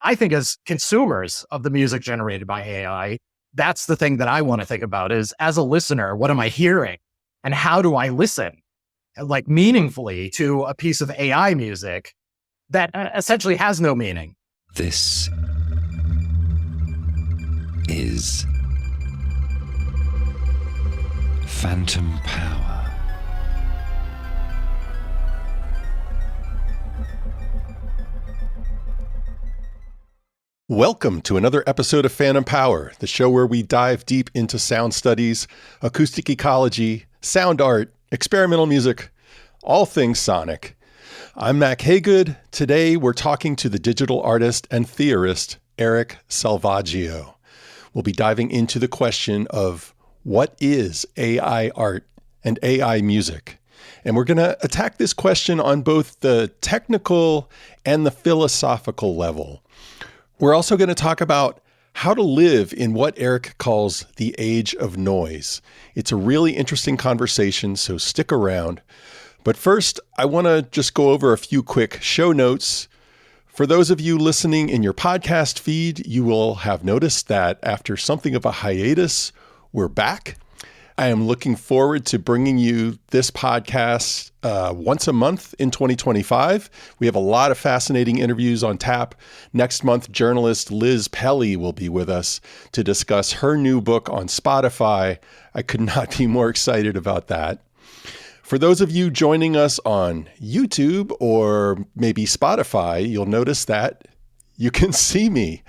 I think as consumers of the music generated by AI, that's the thing that I want to think about is as a listener, what am I hearing? And how do I listen like meaningfully to a piece of AI music that essentially has no meaning? This is Phantom Power. Welcome to another episode of Phantom Power, the show where we dive deep into sound studies, acoustic ecology, sound art, experimental music, all things sonic. I'm Mack Hagood. Today we're talking to the digital artist and theorist, Eryk Salvaggio. We'll be diving into the question of what is AI art and AI music? And we're going to attack this question on both the technical and the philosophical level. We're also going to talk about how to live in what Eryk calls the age of noise. It's a really interesting conversation, so stick around. But first, I want to just go over a few quick show notes. For those of you listening in your podcast feed, you will have noticed that after something of a hiatus, we're back. I am looking forward to bringing you this podcast once a month in 2025. We have a lot of fascinating interviews on tap. Next month, journalist Liz Pelly will be with us to discuss her new book on Spotify. I could not be more excited about that. For those of you joining us on YouTube or maybe Spotify, you'll notice that you can see me.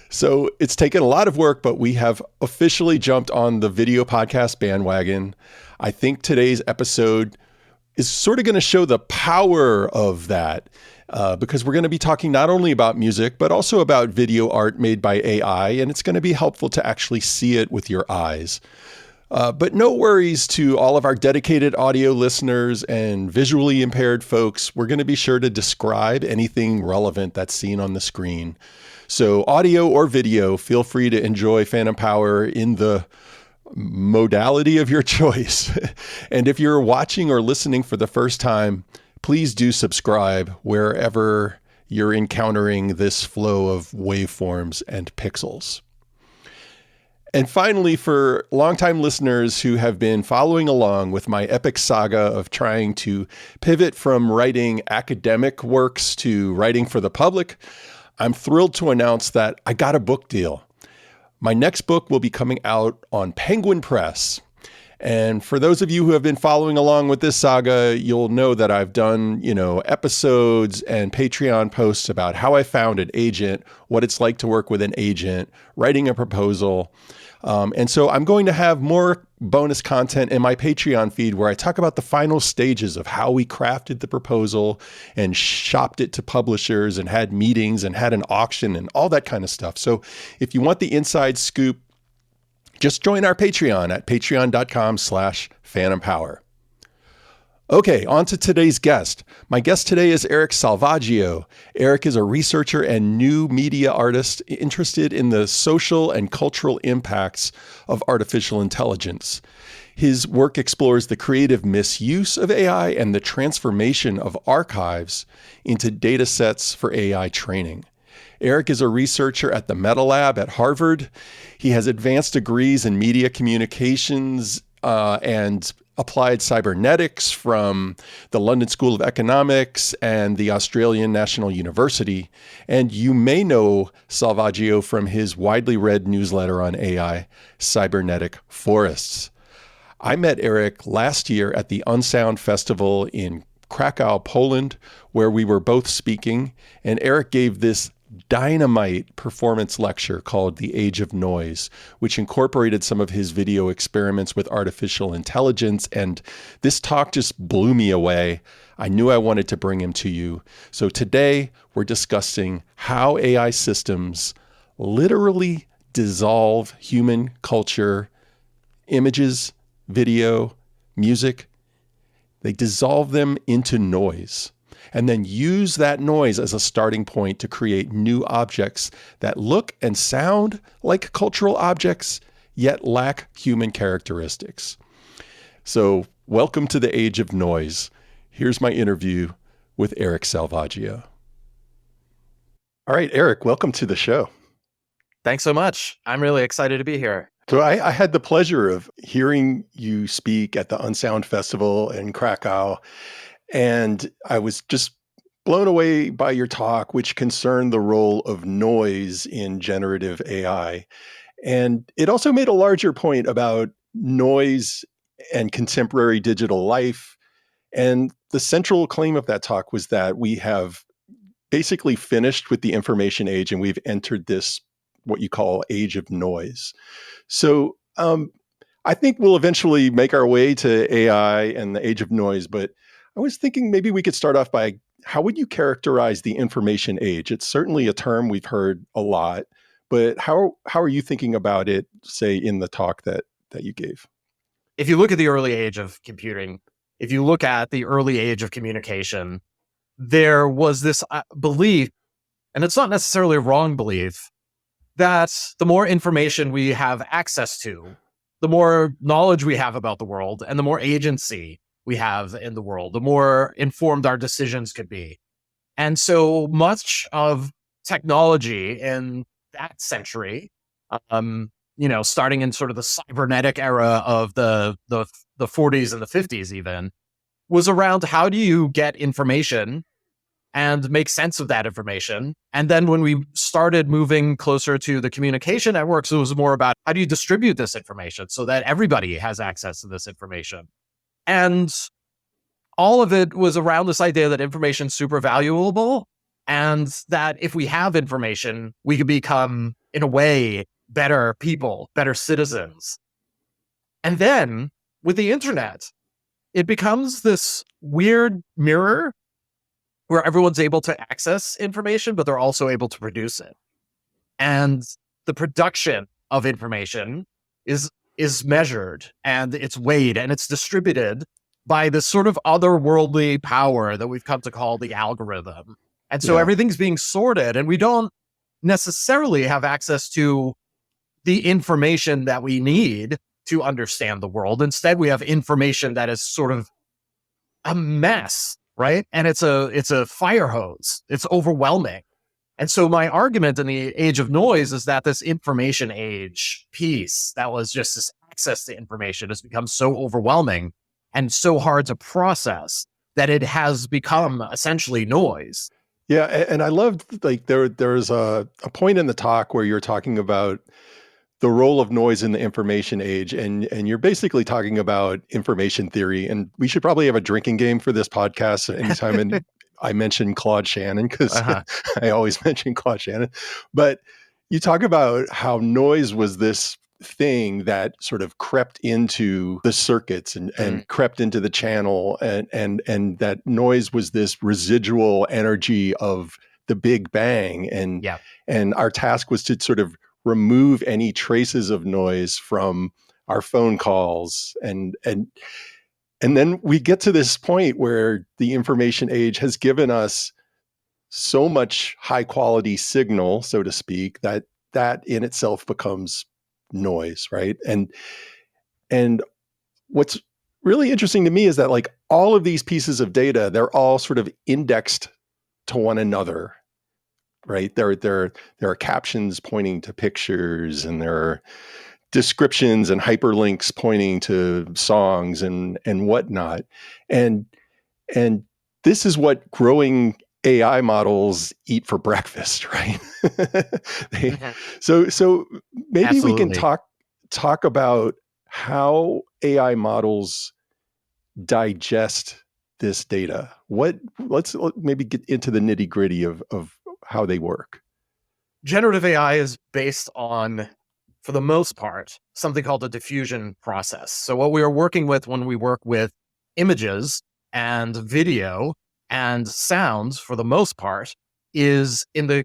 So it's taken a lot of work, but we have officially jumped on the video podcast bandwagon. I think today's episode is sort of going to show the power of that because we're going to be talking not only about music, but also about video art made by AI, and it's going to be helpful to actually see it with your eyes. But no worries to all of our dedicated audio listeners and visually impaired folks. We're going to be sure to describe anything relevant that's seen on the screen. So audio or video, feel free to enjoy Phantom Power in the modality of your choice. And if you're watching or listening for the first time, please do subscribe wherever you're encountering this flow of waveforms and pixels. And finally, for longtime listeners who have been following along with my epic saga of trying to pivot from writing academic works to writing for the public, I'm thrilled to announce that I got a book deal. My next book will be coming out on Penguin Press. And for those of you who have been following along with this saga, you'll know that I've done, episodes and Patreon posts about how I found an agent, what it's like to work with an agent, writing a proposal. And so I'm going to have more bonus content in my Patreon feed where I talk about the final stages of how we crafted the proposal and shopped it to publishers and had meetings and had an auction and all that kind of stuff. So if you want the inside scoop, just join our Patreon at patreon.com/phantompower. Okay, on to today's guest. My guest today is Eryk Salvaggio. Eryk is a researcher and new media artist interested in the social and cultural impacts of artificial intelligence. His work explores the creative misuse of AI and the transformation of archives into data sets for AI training. Eryk is a researcher at the Meta Lab at Harvard. He has advanced degrees in media communications and applied cybernetics from the London School of Economics and the Australian National University. And you may know Salvaggio from his widely read newsletter on AI, Cybernetic Forests. I met Eryk last year at the Unsound Festival in Krakow, Poland, where we were both speaking, and Eryk gave this dynamite performance lecture called The Age of Noise, which incorporated some of his video experiments with artificial intelligence. And this talk just blew me away. I knew I wanted to bring him to you. So today we're discussing how AI systems literally dissolve human culture, images, video, music. They dissolve them into noise, and then use that noise as a starting point to create new objects that look and sound like cultural objects, yet lack human characteristics. So welcome to the age of noise. Here's my interview with Eryk Salvaggio. All right, Eryk, welcome to the show. Thanks so much. I'm really excited to be here. So I had the pleasure of hearing you speak at the Unsound Festival in Krakow, and I was just blown away by your talk, which concerned the role of noise in generative AI. And it also made a larger point about noise and contemporary digital life. And the central claim of that talk was that we have basically finished with the information age and we've entered this, what you call, age of noise. So I think we'll eventually make our way to AI and the age of noise, but I was thinking maybe we could start off by how would you characterize the information age? It's certainly a term we've heard a lot, but how are you thinking about it, say, in the talk that you gave? If you look at the early age of computing, if you look at the early age of communication, there was this belief, and it's not necessarily a wrong belief, that the more information we have access to, the more knowledge we have about the world, and the more agency we have in the world, the more informed our decisions could be. And so much of technology in that century, starting in sort of the cybernetic era of the 40s and the 50s even, was around how do you get information and make sense of that information. And then when we started moving closer to the communication networks, it was more about how do you distribute this information so that everybody has access to this information. And all of it was around this idea that information is super valuable and that if we have information, we could become, in a way, better people, better citizens. And then with the internet, it becomes this weird mirror where everyone's able to access information, but they're also able to produce it. And the production of information is measured and it's weighed and it's distributed by this sort of otherworldly power that we've come to call the algorithm. And so everything's being sorted and we don't necessarily have access to the information that we need to understand the world. Instead, we have information that is sort of a mess, right? And it's a fire hose. It's overwhelming. And so my argument in the age of noise is that this information age piece that was just this access to information has become so overwhelming and so hard to process that it has become essentially noise. Yeah, and I loved, like, there's a point in the talk where you're talking about the role of noise in the information age, and you're basically talking about information theory. And we should probably have a drinking game for this podcast anytime I mention Claude Shannon, because I always mention Claude Shannon. But you talk about how noise was this thing that sort of crept into the circuits and crept into the channel, and that noise was this residual energy of the Big Bang, and our task was to sort of remove any traces of noise from our phone calls, and then we get to this point where the information age has given us so much high quality signal, so to speak, that in itself becomes noise, right? And what's really interesting to me is that, like, all of these pieces of data, they're all sort of indexed to one another, right? There are captions pointing to pictures, and there are descriptions and hyperlinks pointing to songs and whatnot. And this is what growing AI models eat for breakfast, right? So maybe Absolutely. we can talk about how AI models digest this data. Let's maybe get into the nitty-gritty of how they work. Generative AI is based on, for the most part, something called the diffusion process. So what we are working with when we work with images and video and sounds, for the most part, is in the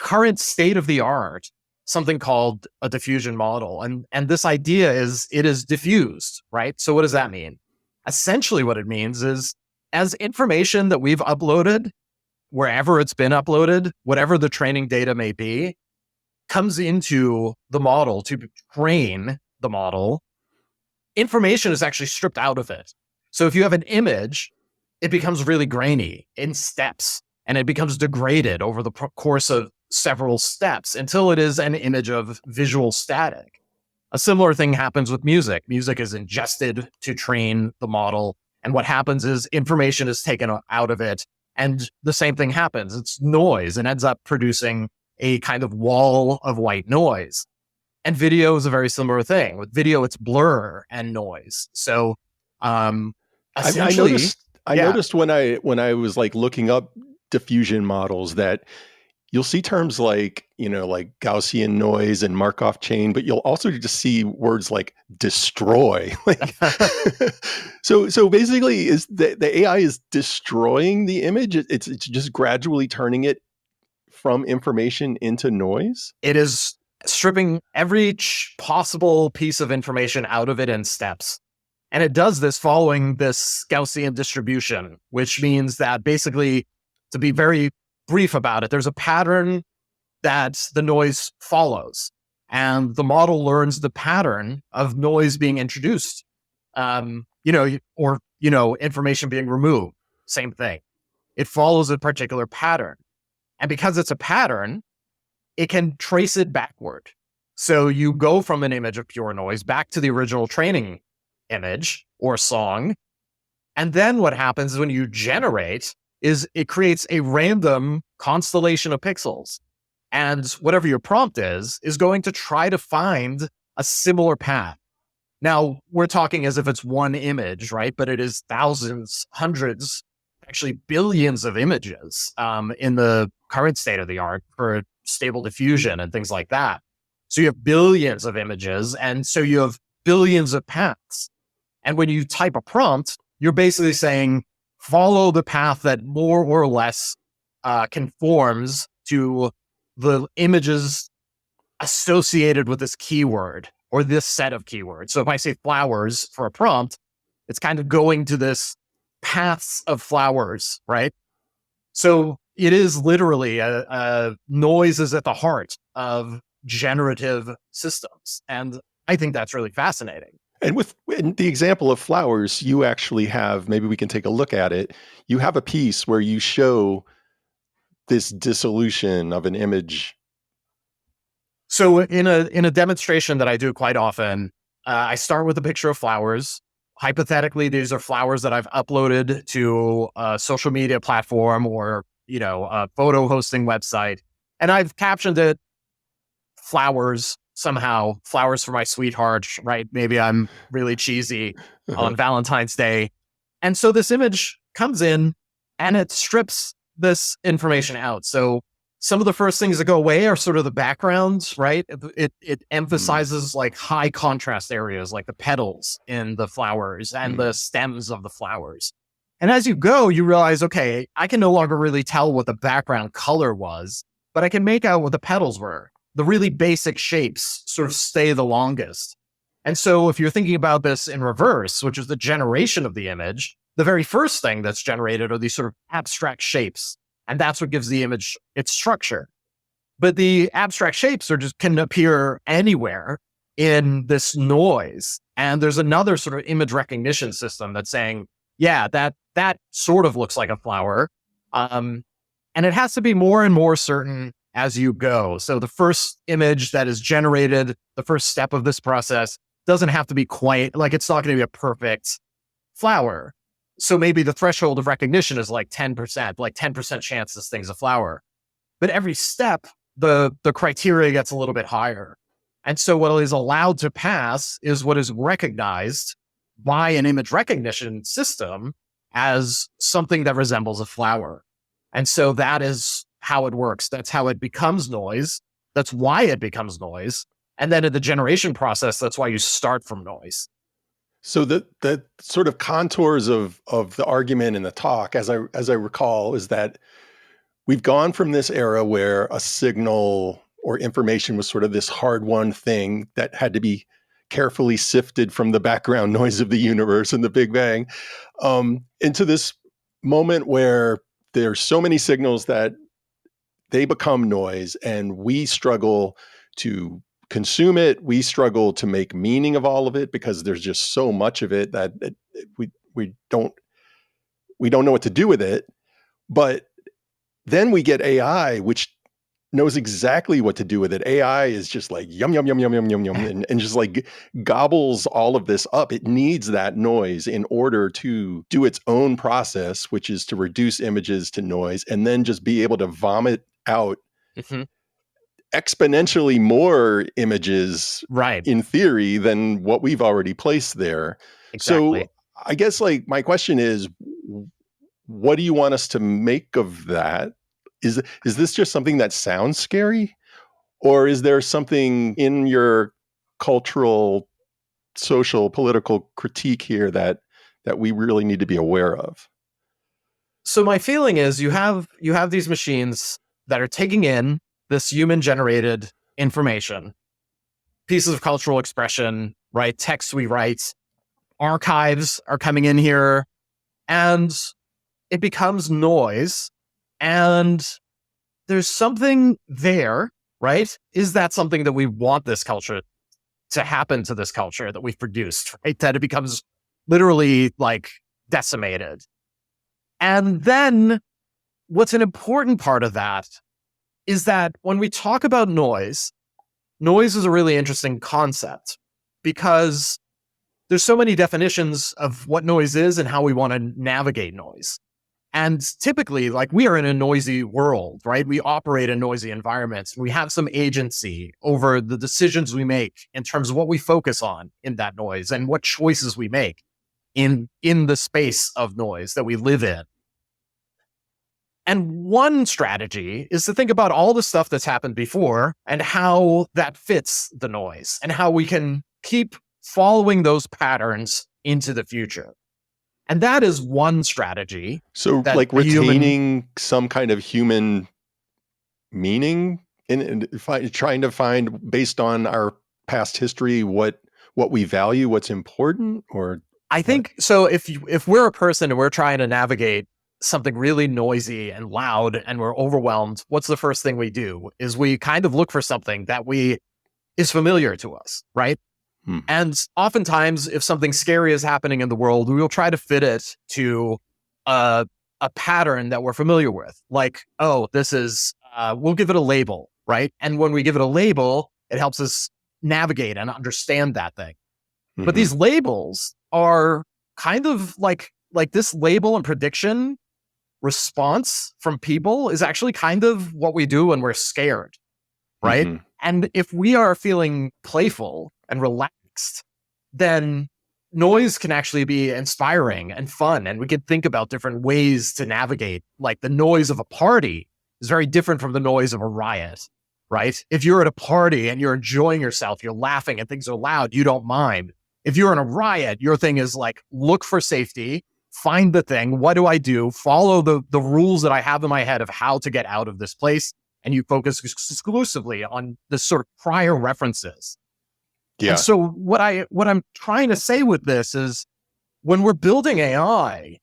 current state of the art, something called a diffusion model. And this idea is it is diffused, right? So what does that mean? Essentially what it means is, as information that we've uploaded, wherever it's been uploaded, whatever the training data may be, comes into the model to train the model, information is actually stripped out of it. So if you have an image, it becomes really grainy in steps. and it becomes degraded over the course of several steps until it is an image of visual static. A similar thing happens with music. Music is ingested to train the model, and what happens is information is taken out of it, and the same thing happens. It's noise and ends up producing a kind of wall of white noise. And video is a very similar thing. With video, it's blur and noise. So essentially, I noticed when I was like looking up diffusion models that you'll see terms like, like Gaussian noise and Markov chain, but you'll also just see words like destroy. So basically is the AI is destroying the image. It's just gradually turning it from information into noise. It is stripping every possible piece of information out of it in steps. And it does this following this Gaussian distribution, which means that basically, to be very brief about it, there's a pattern that the noise follows. And the model learns the pattern of noise being introduced, or information being removed. Same thing. It follows a particular pattern. And because it's a pattern, it can trace it backward. So you go from an image of pure noise back to the original training image or song. And then what happens when you generate is it creates a random constellation of pixels. And whatever your prompt is going to try to find a similar path. Now, we're talking as if it's one image, right? But it is thousands, hundreds, actually billions of images in the current state of the art for stable diffusion and things like that. So you have billions of images, and so you have billions of paths. And when you type a prompt, you're basically saying, follow the path that more or less conforms to the images associated with this keyword or this set of keywords. So if I say flowers for a prompt, it's kind of going to this paths of flowers, right? So it is literally a noise is at the heart of generative systems. And I think that's really fascinating. And in the example of flowers, you actually have, maybe we can take a look at it. You have a piece where you show this dissolution of an image. So in a demonstration that I do quite often, I start with a picture of flowers. Hypothetically, these are flowers that I've uploaded to a social media platform or, a photo hosting website. And I've captioned it flowers somehow, flowers for my sweetheart, right? Maybe I'm really cheesy on Valentine's Day. And so this image comes in and it strips this information out. So some of the first things that go away are sort of the backgrounds, right? It emphasizes like high contrast areas, like the petals in the flowers and the stems of the flowers. And as you go, you realize, okay, I can no longer really tell what the background color was, but I can make out what the petals were. The really basic shapes sort of stay the longest. And so if you're thinking about this in reverse, which is the generation of the image, the very first thing that's generated are these sort of abstract shapes. And that's what gives the image its structure. But the abstract shapes can appear anywhere in this noise. And there's another sort of image recognition system that's saying, yeah, that sort of looks like a flower. And it has to be more and more certain as you go. So the first image that is generated, the first step of this process doesn't have to be quite, like it's not going to be a perfect flower. So maybe the threshold of recognition is like 10%, like 10% chance this thing's a flower. But every step, the criteria gets a little bit higher. And so what is allowed to pass is what is recognized by an image recognition system as something that resembles a flower. And so that is how it works. That's how it becomes noise. That's why it becomes noise. And then in the generation process, that's why you start from noise. So the sort of contours of the argument and the talk, as I recall, is that we've gone from this era where a signal or information was sort of this hard-won thing that had to be carefully sifted from the background noise of the universe and the Big Bang, into this moment where there's so many signals that they become noise, and we struggle to consume it. We struggle to make meaning of all of it because there's just so much of it that we don't know what to do with it. But then we get AI, which knows exactly what to do with it. AI is just like yum, yum, yum, yum, yum, yum, yum, and just like gobbles all of this up. It needs that noise in order to do its own process, which is to reduce images to noise and then just be able to vomit out exponentially more images Right. in theory than what we've already placed there. Exactly. So I guess like my question is, what do you want us to make of that? Is this just something that sounds scary? Or is there something in your cultural, social, political critique here that we really need to be aware of? So my feeling is you have these machines that are taking in this human generated information, pieces of cultural expression, right? Texts we write, archives are coming in here, and it becomes noise. And there's something there, right? Is that something that we want this culture to happen to this culture that we've produced, right? That it becomes literally like decimated. And then what's an important part of that is that when we talk about noise is a really interesting concept because there's so many definitions of what noise is and how we want to navigate noise. And typically, like, we are in a noisy world, right? We operate in noisy environments. We have some agency over the decisions we make in terms of what we focus on in that noise and what choices we make in the space of noise that we live in. And one strategy is to think about all the stuff that's happened before and how that fits the noise and how we can keep following those patterns into the future. And that is one strategy. So like retaining some kind of human meaning in trying to find, based on our past history, what we value, what's important, or I think so. If we're a person and we're trying to navigate something really noisy and loud and we're overwhelmed, what's the first thing we do? Is we kind of look for something that is familiar to us, right? And oftentimes, if something scary is happening in the world, we will try to fit it to a pattern that we're familiar with. Like, oh, this is, we'll give it a label, right? And when we give it a label, it helps us navigate and understand that thing. But these labels are kind of like this label and prediction response from people is actually kind of what we do when we're scared, right? And if we are feeling playful and relaxed, then noise can actually be inspiring and fun. And we can think about different ways to navigate. Like, the noise of a party is very different from the noise of a riot, right? If you're at a party and you're enjoying yourself, you're laughing and things are loud, you don't mind. If you're in a riot, your thing is like, look for safety, find the thing. What do I do? Follow the rules that I have in my head of how to get out of this place. And you focus exclusively on the sort of prior references. Yeah. And so what I'm trying to say with this is, when we're building AI,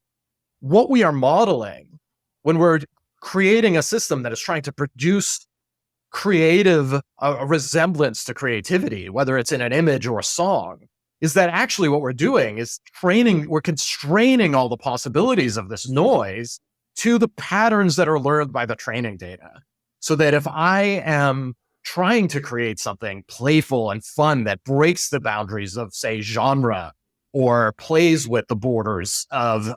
what we are modeling, when we're creating a system that is trying to produce creative, a resemblance to creativity, whether it's in an image or a song, is that actually what we're doing is we're constraining all the possibilities of this noise to the patterns that are learned by the training data. So that if I am trying to create something playful and fun that breaks the boundaries of, say, genre, or plays with the borders of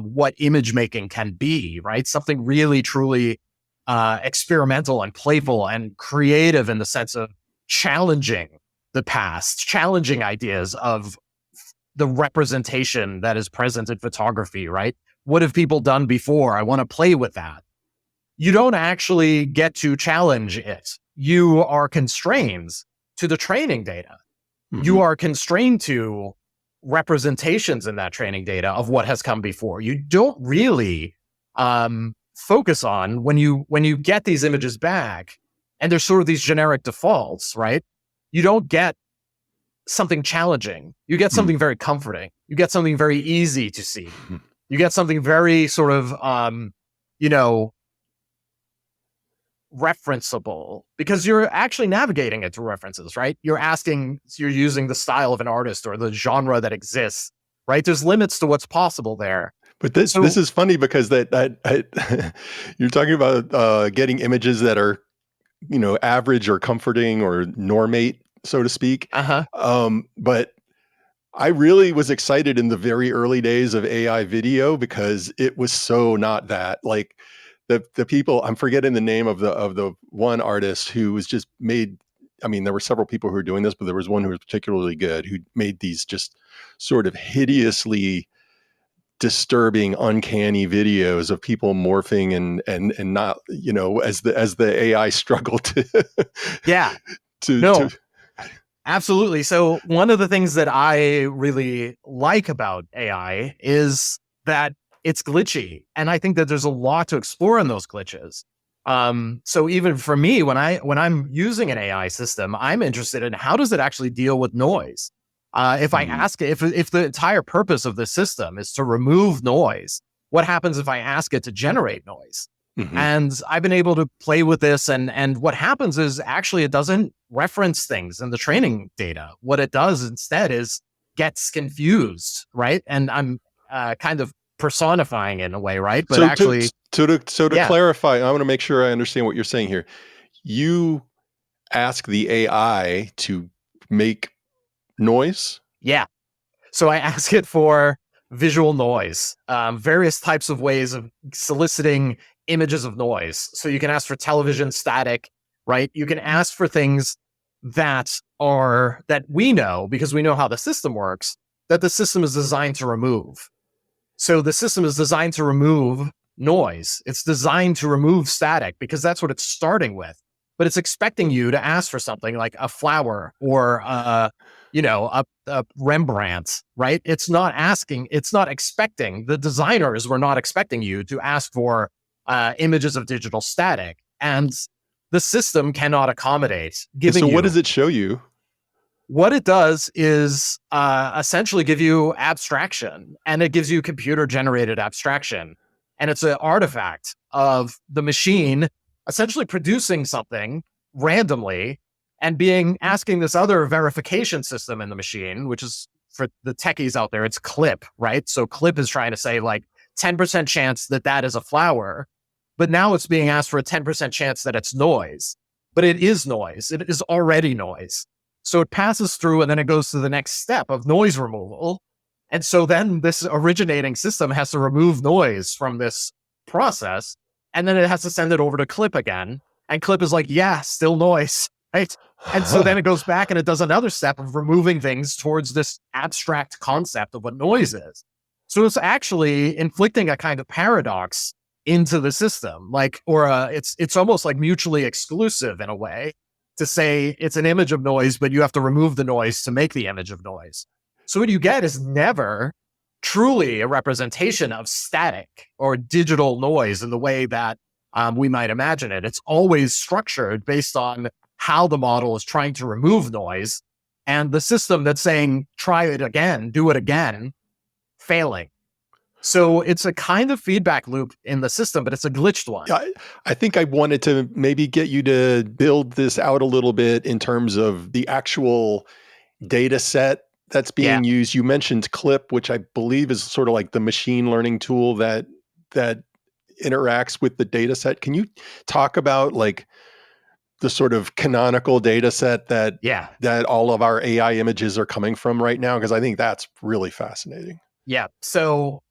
what image making can be, right? Something really, truly experimental and playful and creative in the sense of challenging the past, challenging ideas of the representation that is present in photography, right? What have people done before? I want to play with that. You don't actually get to challenge it. You are constrained to the training data. You are constrained to representations in that training data of what has come before. You don't really focus on when you get these images back, and there's sort of these generic defaults, right? You don't get something challenging. You get something very comforting. You get something very easy to see. You get something very sort of, referenceable, because you're actually navigating it through references, right? You're using the style of an artist or the genre that exists, right? There's limits to what's possible there. But this So, this is funny because you're talking about getting images that are, average or comforting or normate, so to speak. uh-huh. But I really was excited in the very early days of AI video because it was so not that. Like the people, I'm forgetting the name of the one artist who was just made. I mean, there were several people who were doing this, but there was one who was particularly good who made these just sort of hideously disturbing, uncanny videos of people morphing and not, as the AI struggled to Yeah. to No, absolutely. So one of the things that I really like about AI is that it's glitchy. And I think that there's a lot to explore in those glitches. So even for me, when I'm using an AI system, I'm interested in how does it actually deal with noise? If I Mhm. ask it, if the entire purpose of the system is to remove noise, what happens if I ask it to generate noise? Mhm. And I've been able to play with this, and what happens is actually it doesn't reference things in the training data. What it does instead is gets confused, right? And I'm kind of personifying it in a way, right? But So to actually, so to yeah, clarify, I want to make sure I understand what you're saying here. You ask the AI to make noise? yeah. So I ask it for visual noise, various types of ways of soliciting images of noise. So you can ask for television static, right? You can ask for things that we know because we know how the system works, that the system is designed to remove. So the system is designed to remove noise. It's designed to remove static because that's what it's starting with. But it's expecting you to ask for something like a flower or a Rembrandt, right? It's not asking, it's not expecting. The designers were not expecting you to ask for images of digital static, and the system cannot accommodate And giving so what does you. it show you? What it does is essentially give you abstraction, and it gives you computer generated abstraction. And it's an artifact of the machine essentially producing something randomly and being asking this other verification system in the machine, which is for the techies out there, it's clip, right? So clip is trying to say like 10% chance that that is a flower, but now it's being asked for a 10% chance that it's noise. But it is noise. It is already noise. So it passes through and then it goes to the next step of noise removal. And so then this originating system has to remove noise from this process. And then it has to send it over to Clip again. And Clip is like, yeah, still noise. Right. And so then it goes back and it does another step of removing things towards this abstract concept of what noise is. So it's actually inflicting a kind of paradox into the system, it's almost like mutually exclusive in a way to say it's an image of noise, but you have to remove the noise to make the image of noise. So what you get is never truly a representation of static or digital noise in the way that we might imagine it. It's always structured based on how the model is trying to remove noise and the system that's saying, try it again, do it again, failing. So it's a kind of feedback loop in the system, but it's a glitched one. Yeah, I think I wanted to maybe get you to build this out a little bit in terms of the actual data set that's Yeah. being used. You mentioned Clip, which I believe is sort of like the machine learning tool that interacts with the data set. Can you talk about like the sort of canonical data set that Yeah. that all of our AI images are coming from right now? Because I think that's really fascinating. Yeah. So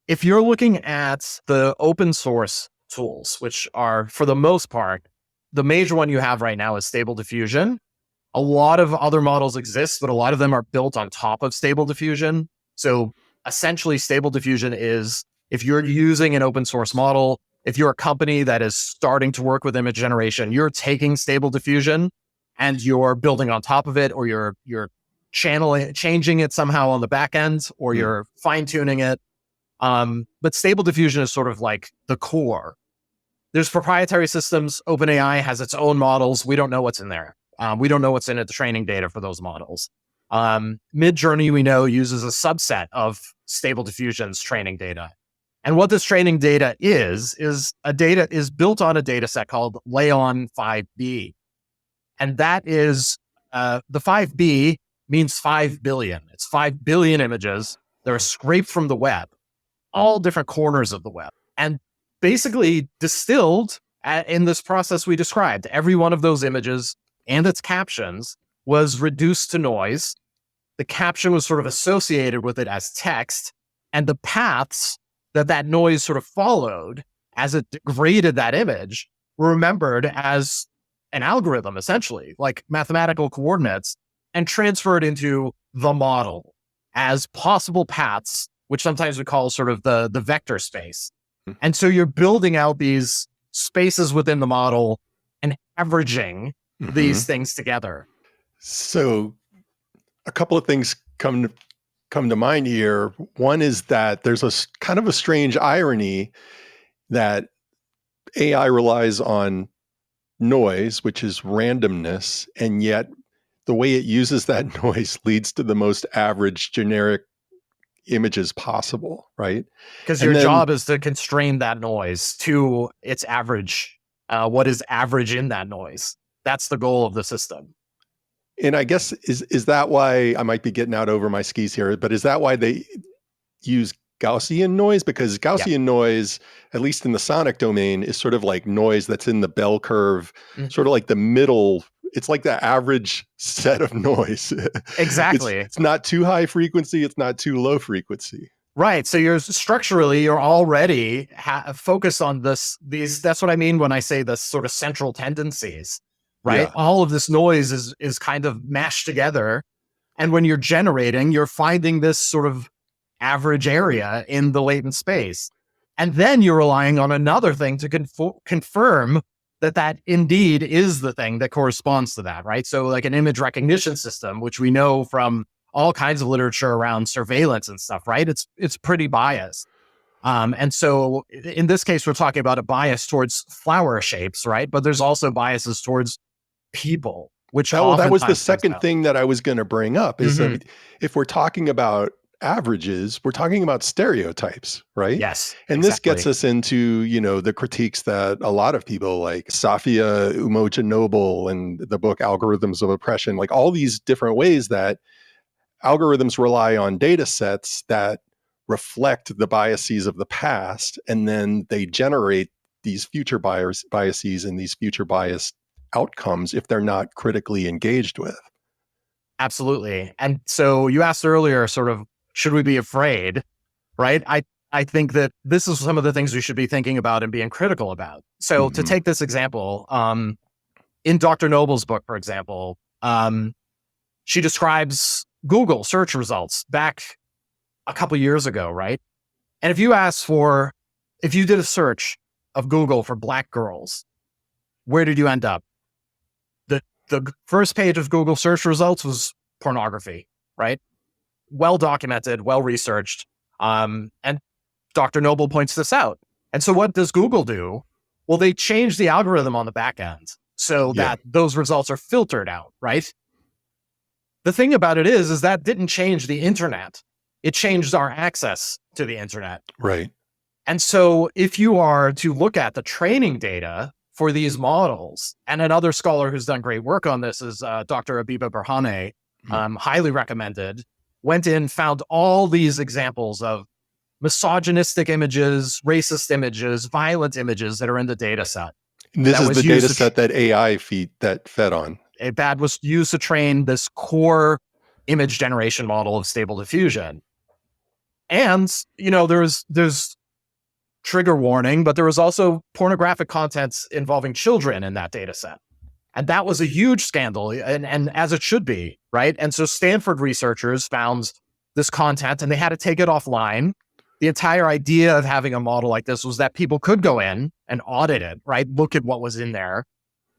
if you're looking at the open source tools, which are for the most part, the major one you have right now is Stable Diffusion. A lot of other models exist, but a lot of them are built on top of Stable Diffusion. So essentially, Stable Diffusion is if you're using an open source model, if you're a company that is starting to work with image generation, you're taking Stable Diffusion and you're building on top of it, or you're changing it somehow on the back end, or Hmm. you're fine tuning it. But Stable Diffusion is sort of like the core. There's proprietary systems. OpenAI has its own models. We don't know what's in there. We don't know what's in the training data for those models. Midjourney, we know, uses a subset of Stable Diffusion's training data. And what this training data is built on a data set called Leon 5B. And that is the 5B means 5 billion. It's 5 billion images that are scraped from the web. all different corners of the web and basically distilled in this process we described. Every one of those images and its captions was reduced to noise. The caption was sort of associated with it as text, and the paths that noise sort of followed as it degraded that image were remembered as an algorithm, essentially, like mathematical coordinates, and transferred into the model as possible paths, which sometimes we call sort of the vector space. And so you're building out these spaces within the model and averaging these things together. So a couple of things come to mind here. One is that there's a kind of a strange irony that AI relies on noise, which is randomness, and yet the way it uses that noise leads to the most average generic images possible, right? Because your job is to constrain that noise to its average, what is average in that noise. That's the goal of the system. And I guess, is that why, I might be getting out over my skis here, but is that why they use Gaussian noise? Because Gaussian noise, at least in the sonic domain, is sort of like noise that's in the bell curve, sort of like the middle. It's like the average set of noise. Exactly. It's not too high frequency. It's not too low frequency. Right. So you're already focused on these. That's what I mean when I say the sort of central tendencies, right? Yeah. All of this noise is kind of mashed together. And when you're generating, you're finding this sort of average area in the latent space. And then you're relying on another thing to confirm that indeed is the thing that corresponds to that, right? So like an image recognition system, which we know from all kinds of literature around surveillance and stuff, right? It's pretty biased. And so in this case, we're talking about a bias towards flower shapes, right? But there's also biases towards people, which that was the second thing that I was going to bring up is that if we're talking about averages, we're talking about stereotypes, right? Yes. And this gets us into, the critiques that a lot of people like Safia Umoja-Noble and the book Algorithms of Oppression, like all these different ways that algorithms rely on data sets that reflect the biases of the past, and then they generate these future biases and these future biased outcomes if they're not critically engaged with. Absolutely. And so you asked earlier, sort of, should we be afraid, right? I think that this is some of the things we should be thinking about and being critical about. So to take this example, in Dr. Noble's book, for example, she describes Google search results back a couple years ago, right? And if you did a search of Google for Black girls, where did you end up? The first page of Google search results was pornography, right? Well documented, well researched. And Dr. Noble points this out. And so what does Google do? Well, they change the algorithm on the back end so that those results are filtered out, right? The thing about it is that didn't change the internet. It changed our access to the internet. Right. And so if you are to look at the training data for these models, and another scholar who's done great work on this is Dr. Abiba Berhane, highly recommended, went in, found all these examples of misogynistic images, racist images, violent images that are in the data set. This is the data set that AI fed on. That was used to train this core image generation model of Stable Diffusion. And, there's trigger warning, but there was also pornographic content involving children in that data set. And that was a huge scandal, and as it should be, right? And so Stanford researchers found this content and they had to take it offline. The entire idea of having a model like this was that people could go in and audit it, right? Look at what was in there,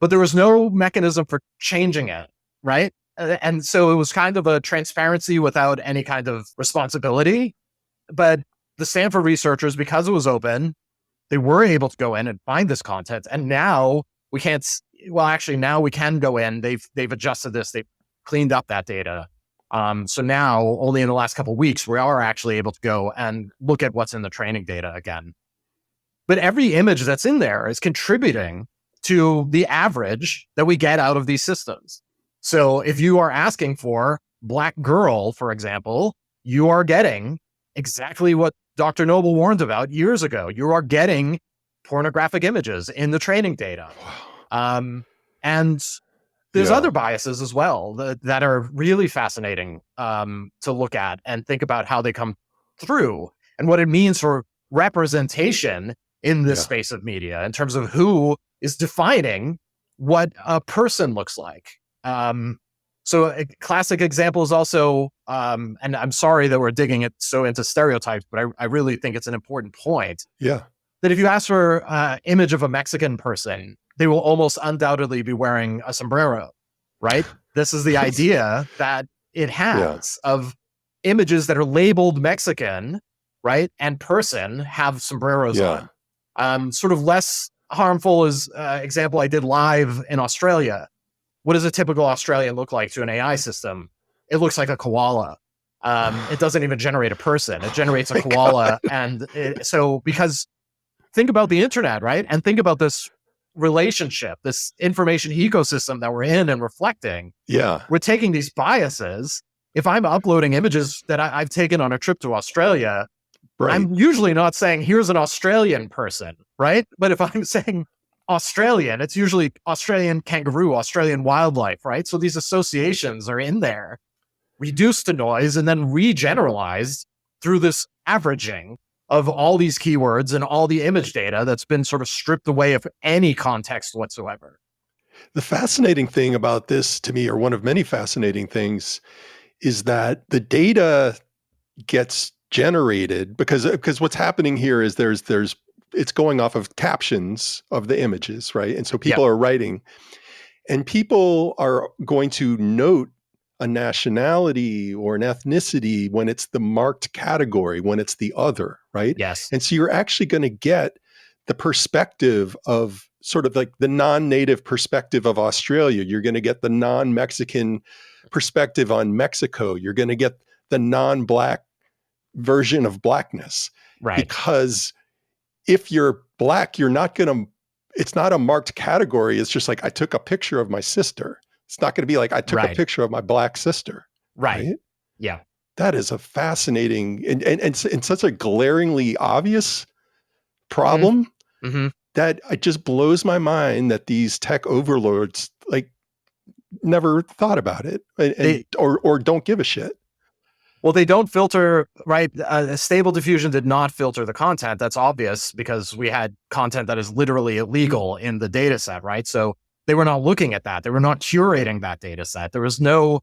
but there was no mechanism for changing it, right? And so it was kind of a transparency without any kind of responsibility. But the Stanford researchers, because it was open, they were able to go in and find this content. And now we can't, now we can go in. They've adjusted this. They've cleaned up that data. So now, only in the last couple of weeks, we are actually able to go and look at what's in the training data again. But every image that's in there is contributing to the average that we get out of these systems. So if you are asking for Black girl, for example, you are getting exactly what Dr. Noble warned about years ago. You are getting pornographic images in the training data. And there's other biases as well that are really fascinating to look at and think about how they come through and what it means for representation in this space of media in terms of who is defining what a person looks like. So a classic example is also, and I'm sorry that we're digging it so into stereotypes, but I really think it's an important point. Yeah. That if you ask for an image of a Mexican person, they will almost undoubtedly be wearing a sombrero, right? This is the idea that it has of images that are labeled Mexican, right? And person have sombreros on. Sort of less harmful is example I did live in Australia. What does a typical Australian look like to an AI system? It looks like a koala. It doesn't even generate a person. It generates a koala. And so because think about the internet, right? And think about this relationship, this information ecosystem that we're in and reflecting. Yeah. We're taking these biases. If I'm uploading images that I've taken on a trip to Australia, I'm usually not saying, here's an Australian person, right? But if I'm saying Australian, it's usually Australian kangaroo, Australian wildlife, right? So these associations are in there, reduced to noise and then regeneralized through this averaging of all these keywords and all the image data that's been sort of stripped away of any context whatsoever. The fascinating thing about this to me, or one of many fascinating things, is that the data gets generated because what's happening here is it's going off of captions of the images, right? And so people are writing, and people are going to note a nationality or an ethnicity when it's the marked category, when it's the other, right? Yes. And so you're actually going to get the perspective of sort of like the non-native perspective of Australia. You're going to get the non-Mexican perspective on Mexico. You're going to get the non-Black version of Blackness. Right. Because if you're Black, you're not going to, it's not a marked category. It's just like, I took a picture of my sister. It's not going to be like, I took a picture of my Black sister. Right. Yeah. That is a fascinating and such a glaringly obvious problem that it just blows my mind that these tech overlords like never thought about it or don't give a shit. Well, they don't filter, right? Stable Diffusion did not filter the content. That's obvious because we had content that is literally illegal in the data set, right? So they were not looking at that. They were not curating that data set. There was no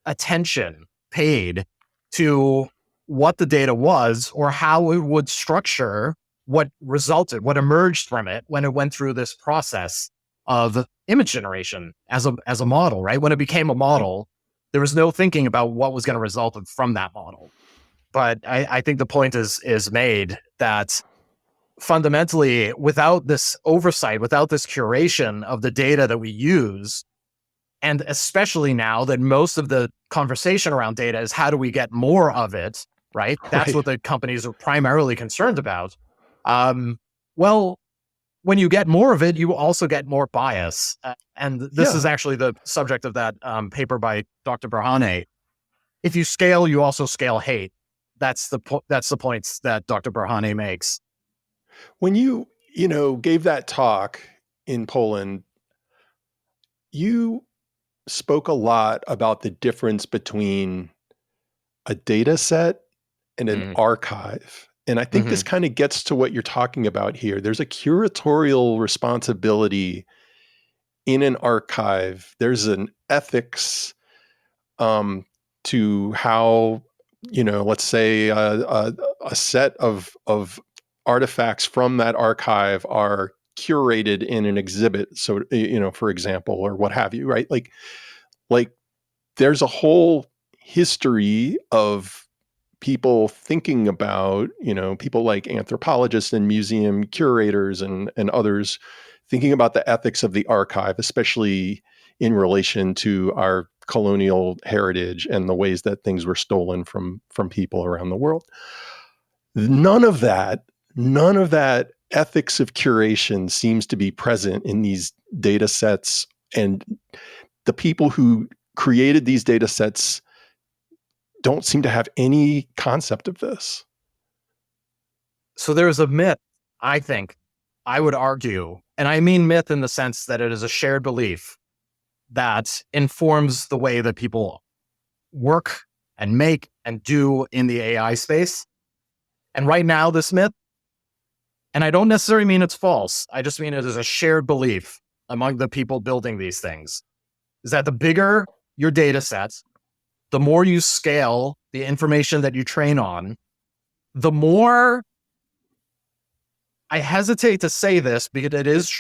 attention paid to what the data was or how it would structure what resulted, what emerged from it when it went through this process of image generation as a model, right? When it became a model, there was no thinking about what was going to result from that model. But I think the point is made that fundamentally, without this oversight, without this curation of the data that we use, and especially now that most of the conversation around data is how do we get more of it, right? That's what the companies are primarily concerned about. Well, when you get more of it, you also get more bias. And this is actually the subject of that paper by Dr. Berhane. If you scale, you also scale hate. That's the points that Dr. Berhane makes. When you gave that talk in Poland, you spoke a lot about the difference between a data set and an archive. And I think this kind of gets to what you're talking about here. There's a curatorial responsibility in an archive. There's an ethics to how, let's say a set of artifacts from that archive are curated in an exhibit. So, for example, or what have you, right? Like there's a whole history of people thinking about, people like anthropologists and museum curators and others thinking about the ethics of the archive, especially in relation to our colonial heritage and the ways that things were stolen from people around the world. None of that ethics of curation seems to be present in these data sets, and the people who created these data sets don't seem to have any concept of this. So there's a myth, I think, I would argue, and I mean myth in the sense that it is a shared belief that informs the way that people work and make and do in the AI space. And right now, this myth, and I don't necessarily mean it's false, I just mean it is a shared belief among the people building these things, is that the bigger your data sets, the more you scale the information that you train on, the more, I hesitate to say this because it is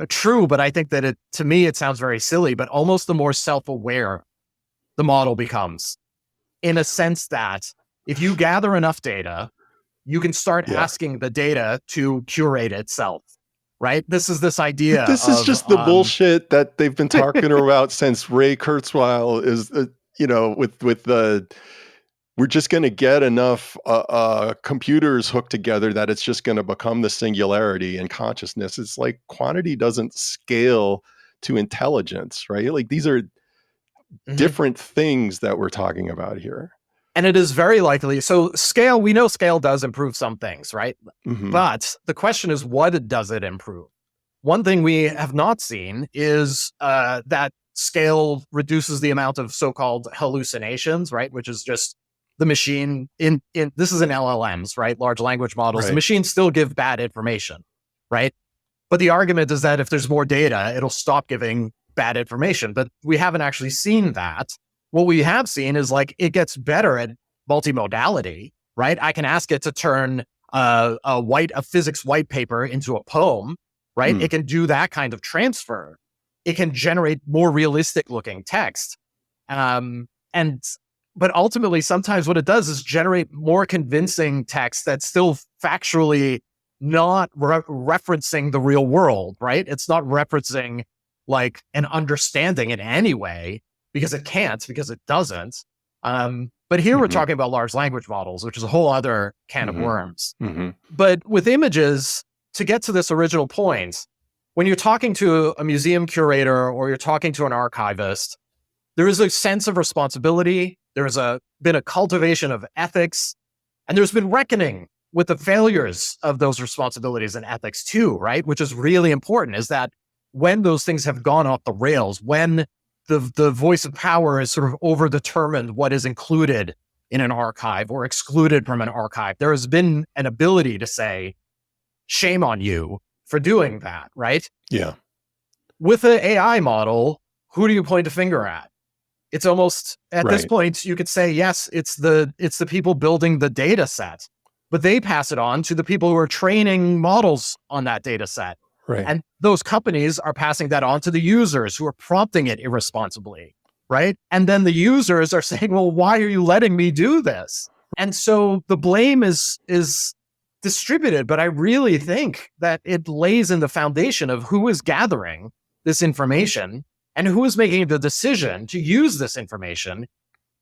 true, but I think that to me, it sounds very silly, but almost the more self-aware the model becomes, in a sense that if you gather enough data, you can start asking the data to curate itself, right? This is this idea This is just the bullshit that they've been talking about since Ray Kurzweil is, with the, we're just going to get enough computers hooked together that it's just going to become the singularity in consciousness. It's like quantity doesn't scale to intelligence, right? Like these are different things that we're talking about here. And it is very likely. So scale, we know scale does improve some things, right? But the question is, what does it improve? One thing we have not seen is that scale reduces the amount of so-called hallucinations, right? Which is just the machine this is in LLMs, right? Large language models. Right. The machines still give bad information, right? But the argument is that if there's more data, it'll stop giving bad information. But we haven't actually seen that. What we have seen is like it gets better at multimodality, right? I can ask it to turn a physics white paper into a poem, right? It can do that kind of transfer. It can generate more realistic looking text. But ultimately, sometimes what it does is generate more convincing text that's still factually not referencing the real world, right? It's not referencing like an understanding in any way because it can't, because it doesn't. But here we're talking about large language models, which is a whole other can of worms. But with images, to get to this original point, when you're talking to a museum curator or you're talking to an archivist, there is a sense of responsibility. There's been a cultivation of ethics, and there's been reckoning with the failures of those responsibilities and ethics too, right? Which is really important, is that when those things have gone off the rails, when the voice of power is sort of overdetermined what is included in an archive or excluded from an archive, there has been an ability to say, shame on you for doing that, right? Yeah. With an AI model, who do you point a finger at? It's almost, at this point, you could say, yes, it's the people building the data set, but they pass it on to the people who are training models on that data set. Right. And those companies are passing that on to the users who are prompting it irresponsibly, right? And then the users are saying, well, why are you letting me do this? And so the blame is distributed, but I really think that it lays in the foundation of who is gathering this information and who is making the decision to use this information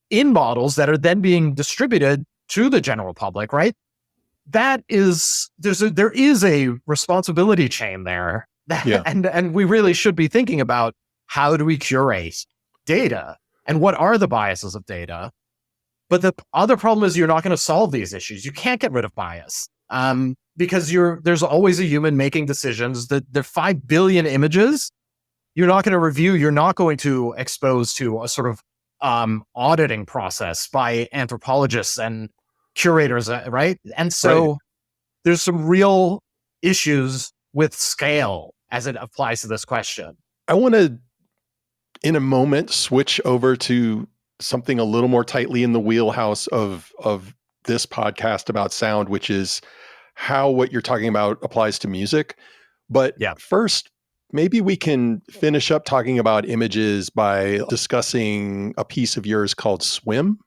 in models that are then being distributed to the general public, right? There is a responsibility chain there. And we really should be thinking about how do we curate data and what are the biases of data. But the other problem is you're not going to solve these issues. You can't get rid of bias because there's always a human making decisions. There are 5 billion images. You're not going to review. You're not going to expose to a sort of auditing process by anthropologists and curators, right? And so there's some real issues with scale as it applies to this question. I want to, in a moment, switch over to something a little more tightly in the wheelhouse of this podcast about sound, which is how what you're talking about applies to music. But first, maybe we can finish up talking about images by discussing a piece of yours called Swim.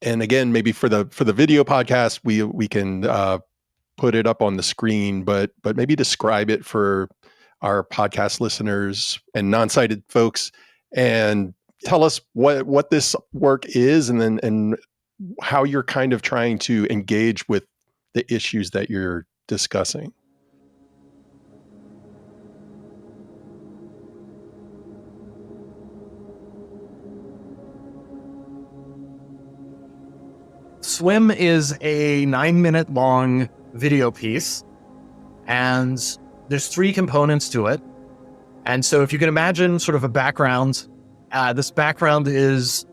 And again, maybe for the video podcast, we can put it up on the screen, but maybe describe it for our podcast listeners and non-sighted folks, and tell us what this work is, and how you're kind of trying to engage with the issues that you're discussing. Swim is a 9-minute long video piece, and there's 3 components to it. And so if you can imagine sort of a background, this background is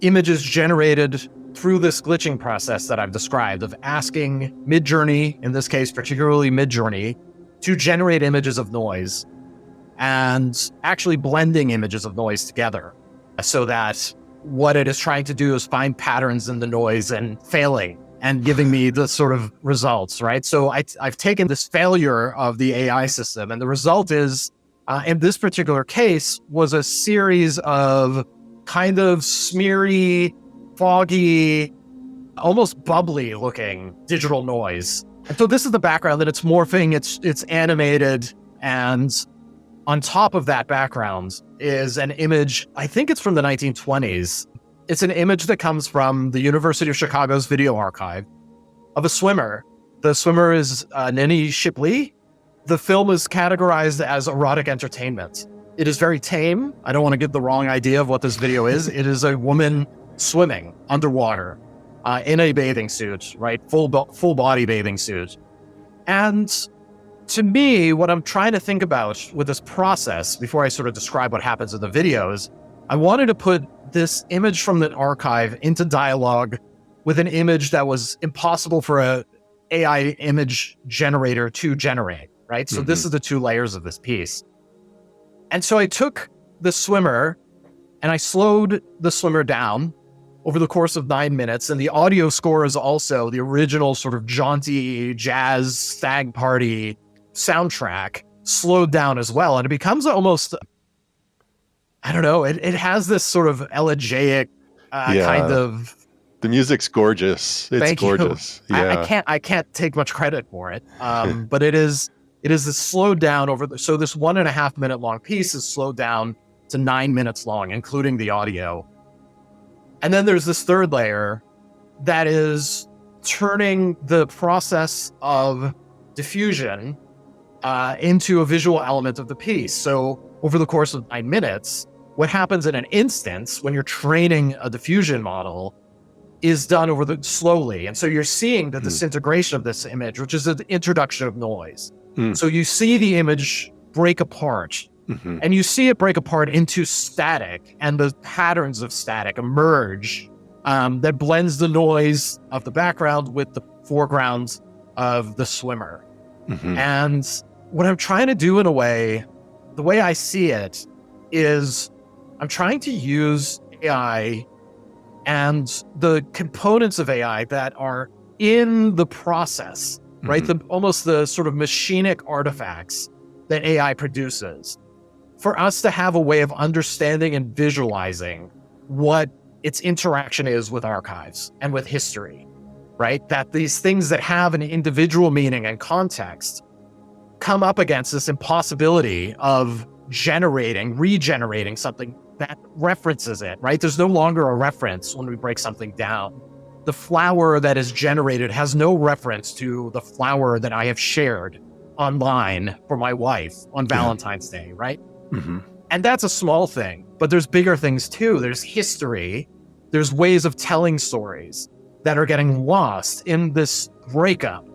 images generated through this glitching process that I've described of asking Midjourney, in this case, particularly Midjourney, to generate images of noise and actually blending images of noise together so that what it is trying to do is find patterns in the noise and failing and giving me the sort of results, right? So I've taken this failure of the AI system, and the result is, in this particular case, was a series of kind of smeary, foggy, almost bubbly looking digital noise. And so this is the background that it's morphing, it's animated, and on top of that background is an image, I think it's from the 1920s. It's an image that comes from the University of Chicago's video archive of a swimmer. The swimmer is Nini Shipley. The film is categorized as erotic entertainment. It is very tame. I don't want to give the wrong idea of what this video is. It is a woman swimming underwater in a bathing suit, right? Full body bathing suit. And to me, what I'm trying to think about with this process, before I sort of describe what happens in the videos, I wanted to put this image from the archive into dialogue with an image that was impossible for a AI image generator to generate, right? So this is the 2 layers of this piece. And so I took the swimmer and I slowed the swimmer down over the course of 9 minutes. And the audio score is also the original sort of jaunty jazz stag party soundtrack slowed down as well. And it becomes almost, I don't know, it has this sort of elegiac kind of... The music's gorgeous. It's gorgeous. Yeah. I can't take much credit for it. But it is this slowed down so this 1.5 minute long piece is slowed down to 9 minutes long, including the audio. And then there's this third layer that is turning the process of diffusion into a visual element of the piece. So over the course of 9 minutes, what happens in an instance when you're training a diffusion model is done slowly. And so you're seeing the disintegration of this image, which is the introduction of noise. So you see the image break apart, and you see it break apart into static, and the patterns of static emerge that blends the noise of the background with the foreground of the swimmer. And what I'm trying to do in a way, the way I see it, is I'm trying to use AI and the components of AI that are in the process, right? Almost the sort of machinic artifacts that AI produces, for us to have a way of understanding and visualizing what its interaction is with archives and with history, right? That these things that have an individual meaning and context come up against this impossibility of regenerating something that references it, right? There's no longer a reference when we break something down. The flower that is generated has no reference to the flower that I have shared online for my wife on Valentine's Day, right? And that's a small thing, but there's bigger things too. There's history. There's ways of telling stories that are getting lost in this breakup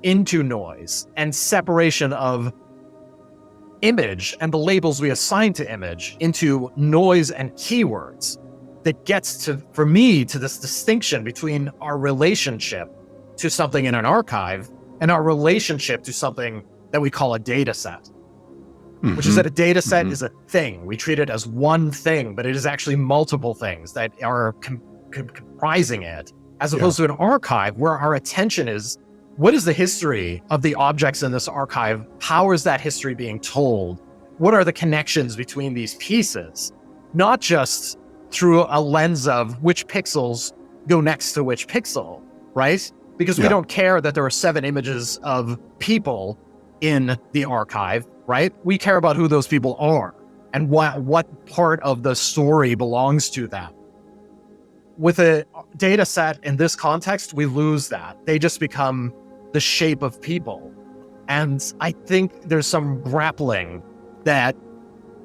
into noise and separation of image and the labels we assign to image into noise and keywords that gets for me to this distinction between our relationship to something in an archive and our relationship to something that we call a data set, which is that a data set is a thing. We treat it as one thing, but it is actually multiple things that are comprising it, as opposed to an archive where our attention is, what is the history of the objects in this archive? How is that history being told? What are the connections between these pieces? Not just through a lens of which pixels go next to which pixel, right? Because we don't care that there are 7 images of people in the archive, right? We care about who those people are and what part of the story belongs to them. With a data set in this context, we lose that. They just become the shape of people. And I think there's some grappling that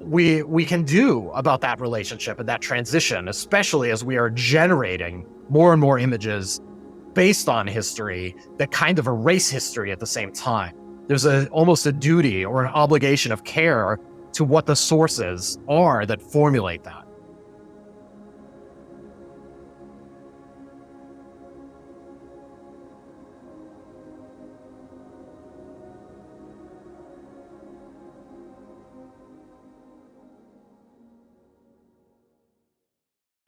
we can do about that relationship and that transition, especially as we are generating more and more images based on history that kind of erase history at the same time. There's almost a duty or an obligation of care to what the sources are that formulate that.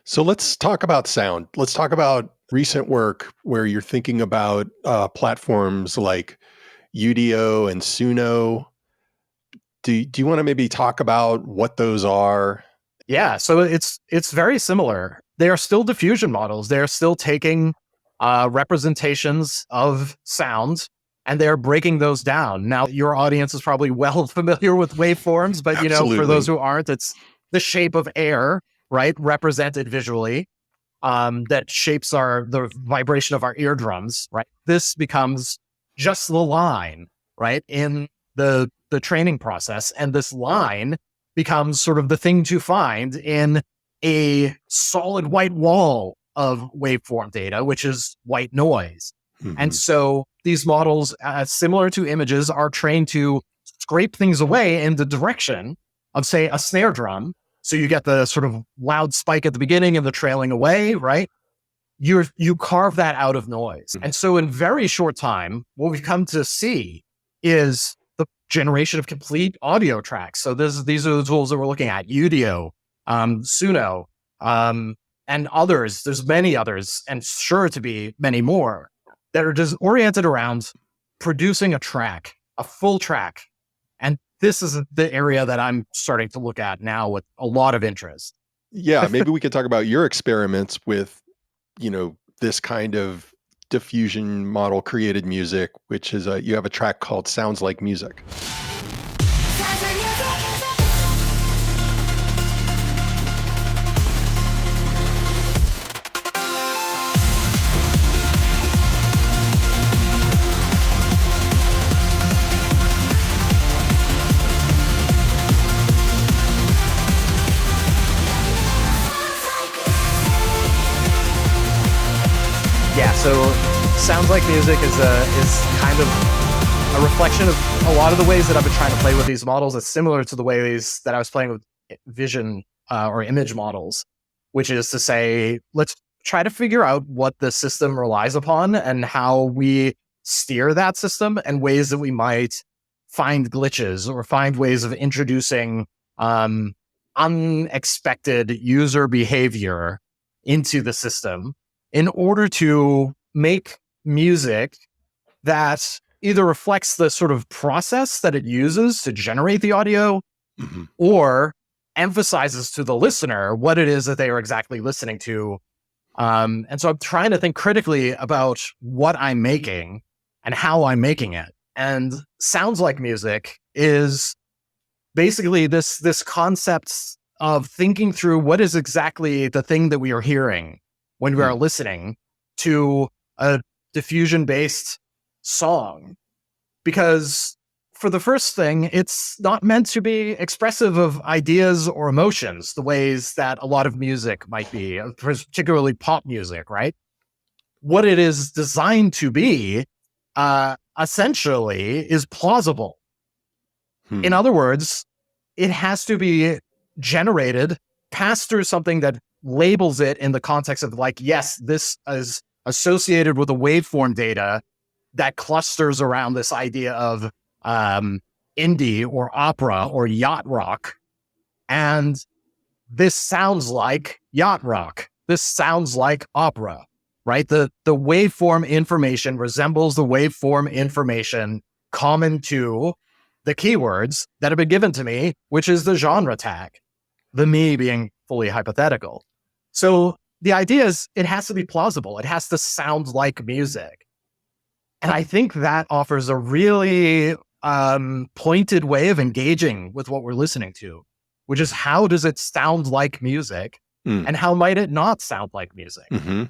So let's talk about sound. Let's talk about recent work where you're thinking about platforms like Udio and Suno. Do you want to maybe talk about what those are? Yeah, so it's very similar. They are still diffusion models. They're still taking representations of sound and they're breaking those down. Now, your audience is probably well familiar with waveforms, but for those who aren't, it's the shape of air, right, represented visually, that shapes the vibration of our eardrums, right? This becomes just the line, right, in the training process, and this line becomes sort of the thing to find in a solid white wall of waveform data, which is white noise. Mm-hmm. And so these models, similar to images, are trained to scrape things away in the direction of, say, a snare drum. So you get the sort of loud spike at the beginning and the trailing away, right? You carve that out of noise. Mm-hmm. And so in very short time, what we've come to see is the generation of complete audio tracks. So these are the tools that we're looking at: Udio, Suno, and others. There's many others, and sure to be many more, that are just oriented around producing a track, a full track. And this is the area that I'm starting to look at now with a lot of interest. Yeah, maybe we could talk about your experiments with, this kind of diffusion model created music, which is you have a track called Sounds Like Music. Yeah, so Sounds Like Music is kind of a reflection of a lot of the ways that I've been trying to play with these models. It's similar to the ways that I was playing with vision or image models, which is to say, let's try to figure out what the system relies upon and how we steer that system, and ways that we might find glitches or find ways of introducing unexpected user behavior into the system in order to make music that either reflects the sort of process that it uses to generate the audio, mm-hmm. or emphasizes to the listener what it is that they are exactly listening to. And so I'm trying to think critically about what I'm making and how I'm making it. And Sounds Like Music is basically this concept of thinking through what is exactly the thing that we are hearing when we are listening to a diffusion-based song. Because for the first thing, it's not meant to be expressive of ideas or emotions the ways that a lot of music might be, particularly pop music, right? What it is designed to be, essentially, is plausible. In other words, it has to be generated, passed through something that labels it in the context of, like, yes, this is associated with a waveform data that clusters around this idea of indie or opera or yacht rock. And this sounds like yacht rock. This sounds like opera, right? The waveform information resembles the waveform information common to the keywords that have been given to me, which is the genre tag, the me being fully hypothetical. So the idea is it has to be plausible. It has to sound like music. And I think that offers a really pointed way of engaging with what we're listening to, which is, how does it sound like music, and how might it not sound like music? Mm-hmm.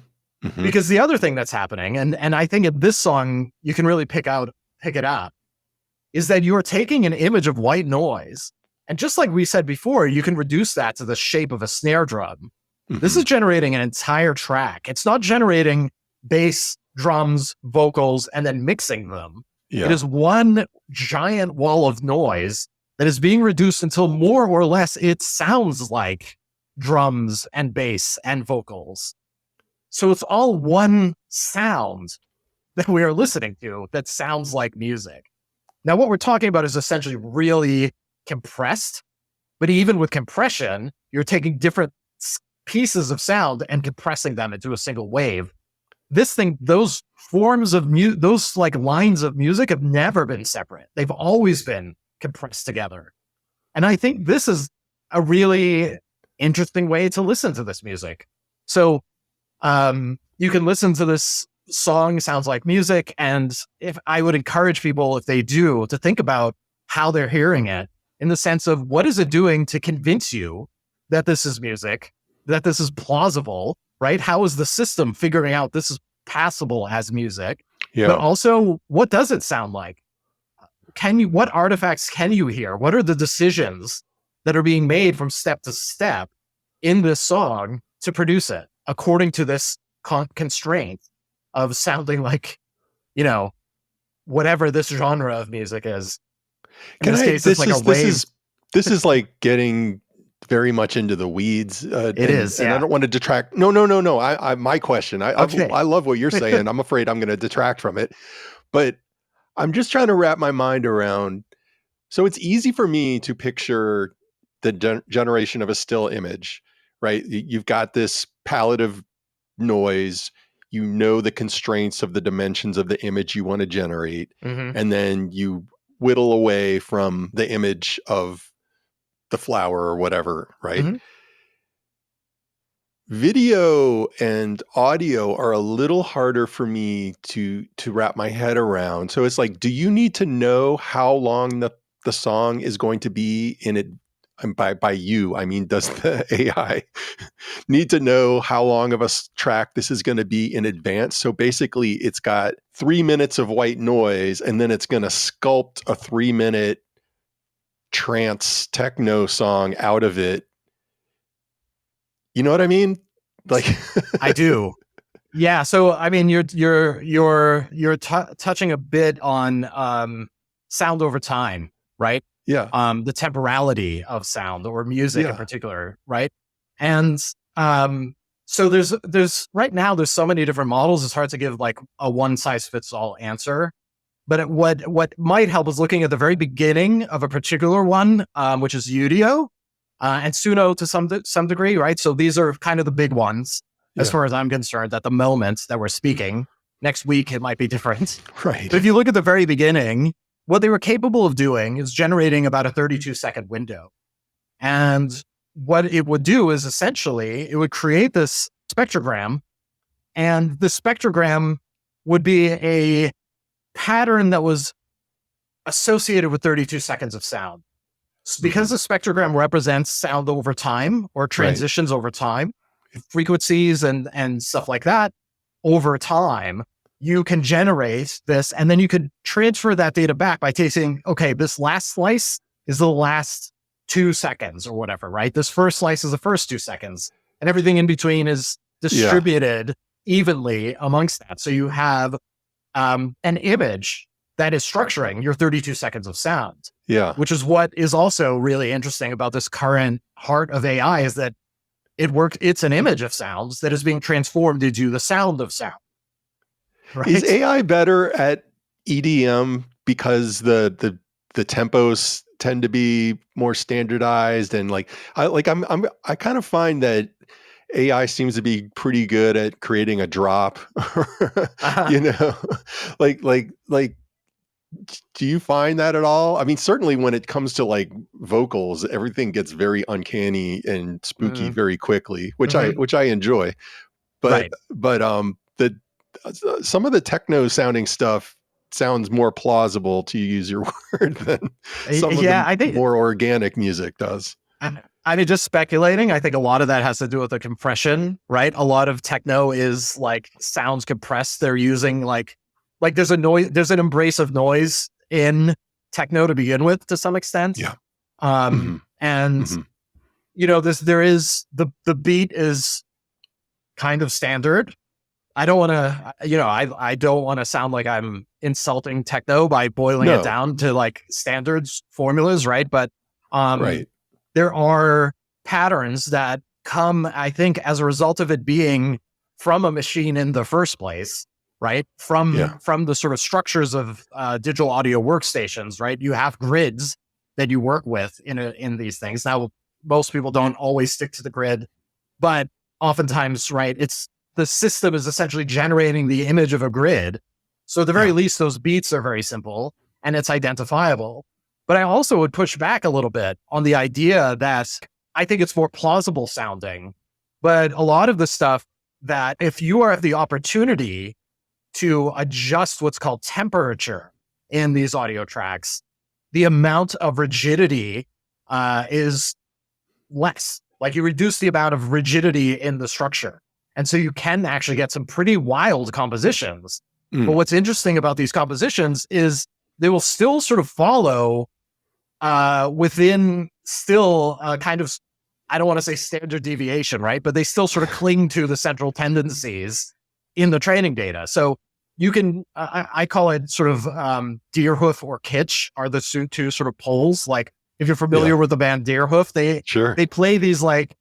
Mm-hmm. Because the other thing that's happening, and I think in this song you can really pick it up, is that you're taking an image of white noise, and just like we said before, you can reduce that to the shape of a snare drum. Mm-hmm. This is generating an entire track. It's not generating bass drums, vocals, and then mixing them. Yeah. It is one giant wall of noise that is being reduced until more or less it sounds like drums and bass and vocals. So it's all one sound that we are listening to that sounds like music. Now, what we're talking about is essentially really compressed, but even with compression, you're taking different pieces of sound and compressing them into a single wave. This thing, those forms of those like lines of music have never been separate. They've always been compressed together. And I think this is a really interesting way to listen to this music. So you can listen to this song, sounds like music. And if I would encourage people, if they do, to think about how they're hearing it in the sense of what is it doing to convince you that this is music, that this is plausible, right? How is the system figuring out this is passable as music? Yeah. But also, what does it sound like? What artifacts can you hear? What are the decisions that are being made from step to step in this song to produce it according to this constraint of sounding like, whatever this genre of music is? In this case, it's like a wave. This is like getting very much into the weeds. It is, and yeah. I don't want to detract. No. My question. I love what you're saying. I'm afraid I'm going to detract from it, but I'm just trying to wrap my mind around. So it's easy for me to picture the generation of a still image, right? You've got this palette of noise. You know the constraints of the dimensions of the image you want to generate, and then you whittle away from the image of the flower or whatever, right? Video and audio are a little harder for me to wrap my head around. So it's like, do you need to know how long the song is going to be in it? And by you, I mean, does the AI need to know how long of a track this is going to be in advance? So basically, it's got 3 minutes of white noise, and then it's going to sculpt a 3-minute trance techno song out of it. You know what I mean? Like, I do. Yeah. So I mean, you're touching a bit on sound over time, right? Yeah. The temporality of sound or music in particular, right? And so there's right now there's so many different models. It's hard to give like a one size fits all answer. But what might help is looking at the very beginning of a particular one, which is Udio and Suno to some degree, right? So these are kind of the big ones as far as I'm concerned at the moment that we're speaking. Next week it might be different, right? But if you look at the very beginning, what they were capable of doing is generating about a 32-second window. And what it would do is essentially, it would create this spectrogram, and the spectrogram would be a pattern that was associated with 32 seconds of sound. So because the spectrogram represents sound over time or transitions over time, frequencies and stuff like that over time, you can generate this, and then you could transfer that data back by saying, okay, this last slice is the last 2 seconds or whatever, right? This first slice is the first 2 seconds, and everything in between is distributed evenly amongst that. So you have an image that is structuring your 32 seconds of sound. Yeah. Which is what is also really interesting about this current heart of AI is that it's an image of sounds that is being transformed into the sound of sound. Right? Is AI better at EDM because the tempos tend to be more standardized, and I kind of find that AI seems to be pretty good at creating a drop. You know, like do you find that at all? I mean, certainly when it comes to like vocals, everything gets very uncanny and spooky very quickly, which I enjoy. But some of the techno sounding stuff sounds more plausible, to use your word, than some of I think more organic music does. I mean, just speculating, I think a lot of that has to do with the compression, right? A lot of techno is like sounds compressed. They're using like there's an embrace of noise in techno to begin with, to some extent. Yeah. And you know, there is the beat is kind of standard. I don't want to, I don't want to sound like I'm insulting techno by boiling it No. down to like standards formulas, right? But Right. there are patterns that come, I think, as a result of it being from a machine in the first place, right? From the sort of structures of digital audio workstations, right? You have grids that you work with in these things. Now, most people don't always stick to the grid, but oftentimes, right, the system is essentially generating the image of a grid. So at the very least, those beats are very simple and it's identifiable. But I also would push back a little bit on the idea that I think it's more plausible sounding. But a lot of the stuff that if you have the opportunity to adjust what's called temperature in these audio tracks, the amount of rigidity is less. Like you reduce the amount of rigidity in the structure. And so you can actually get some pretty wild compositions. But what's interesting about these compositions is they will still sort of follow within still kind of, I don't want to say standard deviation, right? But they still sort of cling to the central tendencies in the training data. So you can, I call it sort of Deerhoof or Kitsch are the two sort of poles. Like if you're familiar with the band Deerhoof, they play these like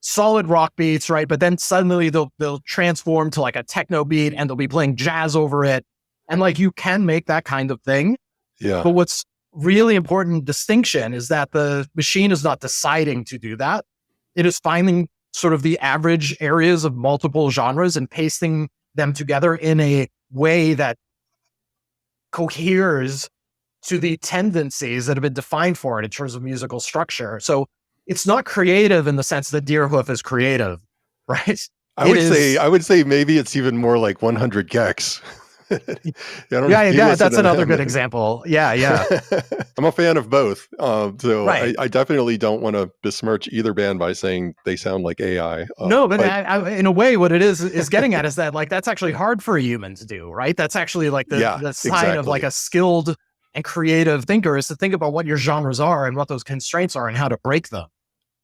solid rock beats, right? But then suddenly they'll transform to like a techno beat and they'll be playing jazz over it. And like you can make that kind of thing. Yeah. But what's really important distinction is that the machine is not deciding to do that. It is finding sort of the average areas of multiple genres and pasting them together in a way that coheres to the tendencies that have been defined for it in terms of musical structure. So it's not creative in the sense that Deerhoof is creative, right? I would say maybe it's even more like 100 gecs. That's another good example. Yeah. I'm a fan of both. So right. I definitely don't want to besmirch either band by saying they sound like AI. No, but in a way, what it is getting at is that like, that's actually hard for a human to do, right? That's actually like the sign of like a skilled and creative thinker is to think about what your genres are and what those constraints are and how to break them.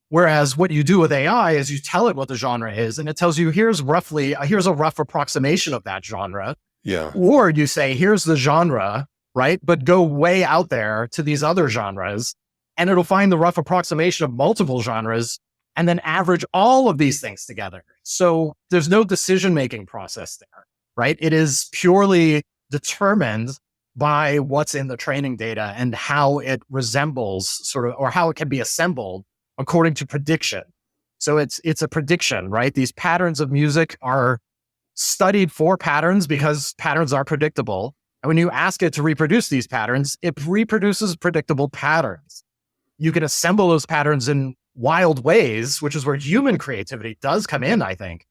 Whereas what you do with AI is you tell it what the genre is and it tells you here's a rough approximation of that genre. Yeah. Or you say, here's the genre, right? But go way out there to these other genres and it'll find the rough approximation of multiple genres and then average all of these things together. So there's no decision-making process there, right? It is purely determined by what's in the training data and how it resembles sort of, or how it can be assembled according to prediction. So it's a prediction, right? These patterns of music are studied for patterns because patterns are predictable. And when you ask it to reproduce these patterns, it reproduces predictable patterns. You can assemble those patterns in wild ways, which is where human creativity does come in, I think.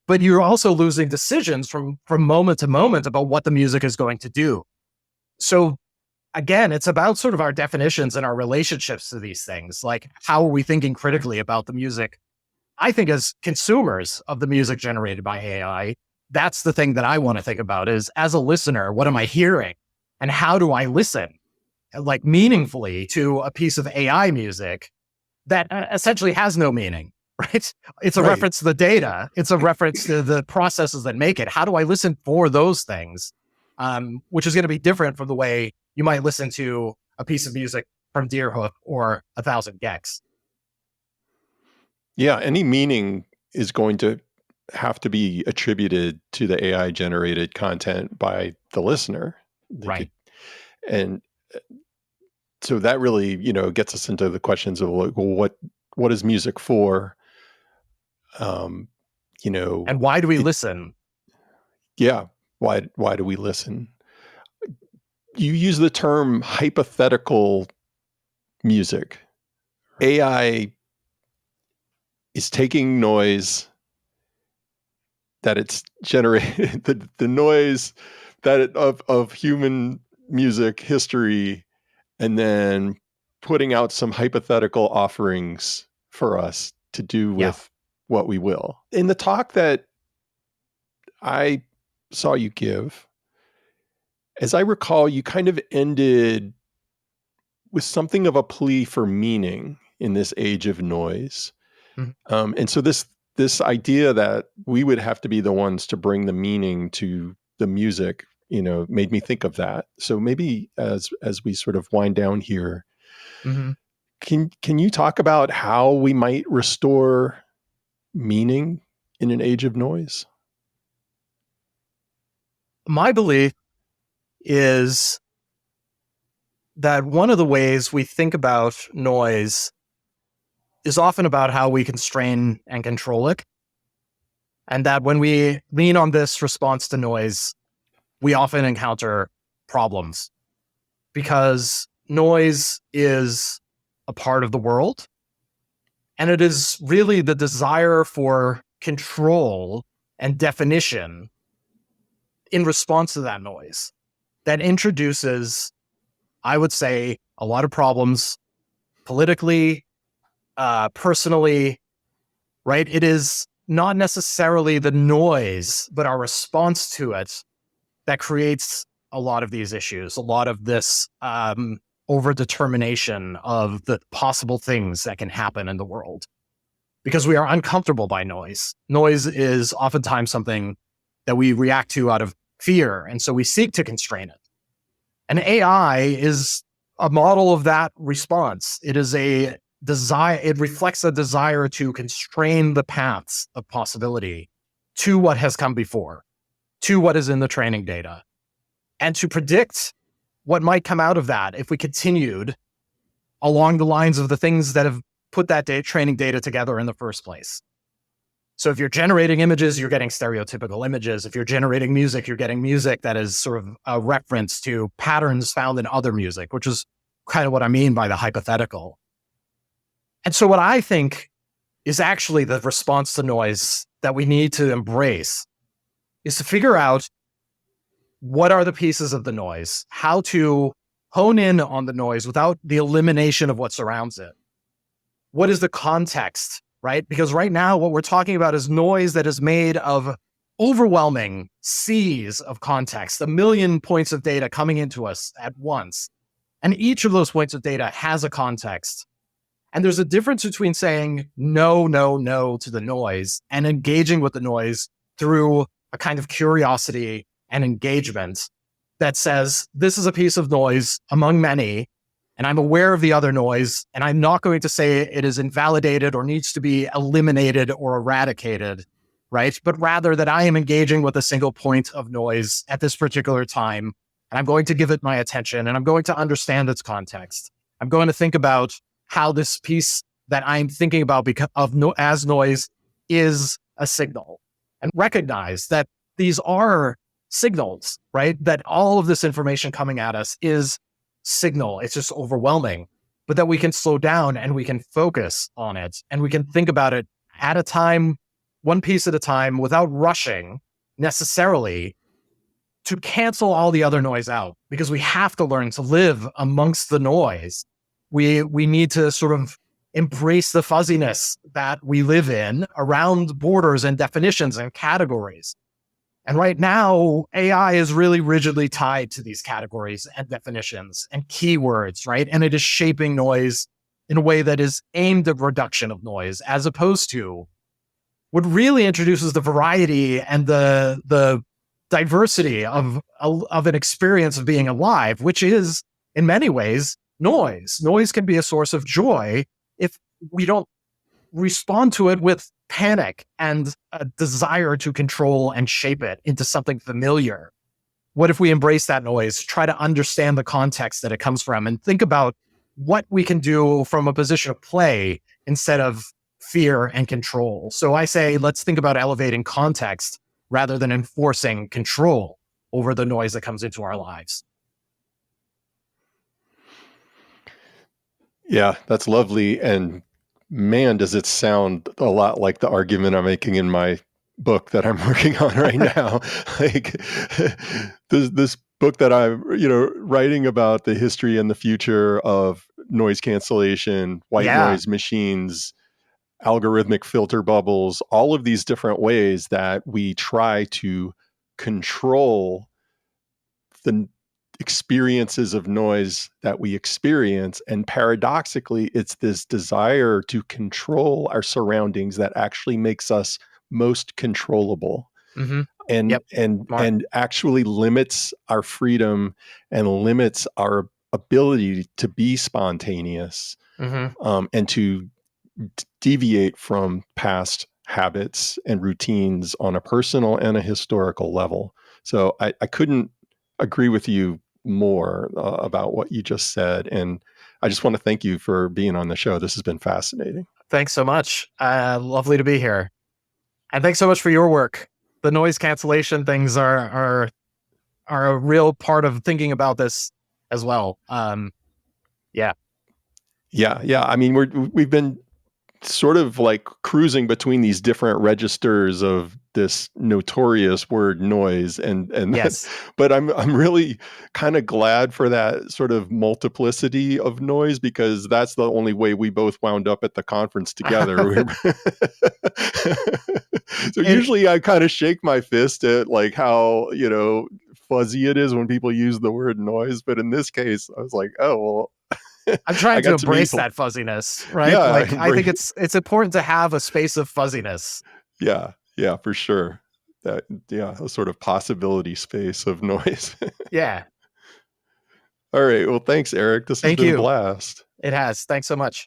But you're also losing decisions from moment to moment about what the music is going to do. So again, it's about sort of our definitions and our relationships to these things. Like, how are we thinking critically about the music? I think as consumers of the music generated by AI, that's the thing that I want to think about is as a listener, what am I hearing? And how do I listen like meaningfully to a piece of AI music that essentially has no meaning, right? It's a reference to the data. It's a reference to the processes that make it. How do I listen for those things? Which is going to be different from the way you might listen to a piece of music from Deerhoof or 1,000 gecs. Yeah, any meaning is going to have to be attributed to the AI generated content by the listener. Right. And so that really, gets us into the questions of like, well, what is music for? And why do we listen? Yeah. Why do we listen? You use the term hypothetical music. AI is taking noise that it's generated, the noise of human music history, and then putting out some hypothetical offerings for us to do with what we will. In the talk that I saw you give, as I recall, you kind of ended with something of a plea for meaning in this age of noise. Mm-hmm. And so this this idea that we would have to be the ones to bring the meaning to the music, made me think of that. So maybe as we sort of wind down here, Mhm. can you talk about how we might restore meaning in an age of noise? My belief is that one of the ways we think about noise is often about how we constrain and control it. And that when we lean on this response to noise, we often encounter problems because noise is a part of the world. And it is really the desire for control and definition in response to that noise that introduces, I would say, a lot of problems politically, personally, right? It is not necessarily the noise, but our response to it that creates a lot of these issues, a lot of this overdetermination of the possible things that can happen in the world. Because we are uncomfortable by noise. Noise is oftentimes something that we react to out of fear, and so we seek to constrain it. And AI is a model of that response. It is a desire, it reflects a desire to constrain the paths of possibility to what has come before, to what is in the training data, and to predict what might come out of that if we continued along the lines of the things that have put that training data together in the first place. So if you're generating images, you're getting stereotypical images. If you're generating music, you're getting music that is sort of a reference to patterns found in other music, which is kind of what I mean by the hypothetical. And so what I think is actually the response to noise that we need to embrace is to figure out what are the pieces of the noise, how to hone in on the noise without the elimination of what surrounds it. What is the context, right? Because right now, what we're talking about is noise that is made of overwhelming seas of context, 1 million points of data coming into us at once. And each of those points of data has a context. And there's a difference between saying no, no, no to the noise and engaging with the noise through a kind of curiosity and engagement that says, this is a piece of noise among many, and I'm aware of the other noise, and I'm not going to say it is invalidated or needs to be eliminated or eradicated, right? But rather that I am engaging with a single point of noise at this particular time, and I'm going to give it my attention, and I'm going to understand its context. I'm going to think about how this piece that I'm thinking about as noise is a signal, and recognize that these are signals, right? That all of this information coming at us is signal. It's just overwhelming, but that we can slow down and we can focus on it and we can think about it at a time, one piece at a time, without rushing necessarily to cancel all the other noise out, because we have to learn to live amongst the noise. We need to sort of embrace the fuzziness that we live in around borders and definitions and categories. And right now, AI is really rigidly tied to these categories and definitions and keywords, right? And it is shaping noise in a way that is aimed at reduction of noise, as opposed to what really introduces the variety and the diversity of an experience of being alive, which is, in many ways, noise. Noise can be a source of joy if we don't respond to it with panic and a desire to control and shape it into something familiar. What if we embrace that noise, try to understand the context that it comes from, and think about what we can do from a position of play instead of fear and control? So I say, let's think about elevating context rather than enforcing control over the noise that comes into our lives. Yeah, that's lovely. And man, does it sound a lot like the argument I'm making in my book that I'm working on right now. Like this book that I'm, writing about the history and the future of noise cancellation, white noise machines, algorithmic filter bubbles, all of these different ways that we try to control the experiences of noise that we experience. And paradoxically, it's this desire to control our surroundings that actually makes us most controllable, Mm-hmm. and Yep. Smart. and actually limits our freedom and limits our ability to be spontaneous, Mm-hmm. and to deviate from past habits and routines on a personal and a historical level. So I couldn't agree with you more about what you just said. And I just want to thank you for being on the show. This has been fascinating. Thanks so much. Lovely to be here. And thanks so much for your work. The noise cancellation things are a real part of thinking about this as well. Yeah. Yeah. I mean, we've been sort of like cruising between these different registers of this notorious word noise, and Yes. but I'm really kind of glad for that sort of multiplicity of noise, because that's the only way we both wound up at the conference together. So usually I kind of shake my fist at like how, fuzzy it is when people use the word noise, but in this case I was like, oh well, I'm trying I to got to meet. embrace that fuzziness, right? Yeah, Like I think it's important to have a space of fuzziness. Yeah, for sure. A sort of possibility space of noise. Yeah. All right. Well, thanks, Eryk. This has Thank been a you. blast. It has. Thanks so much.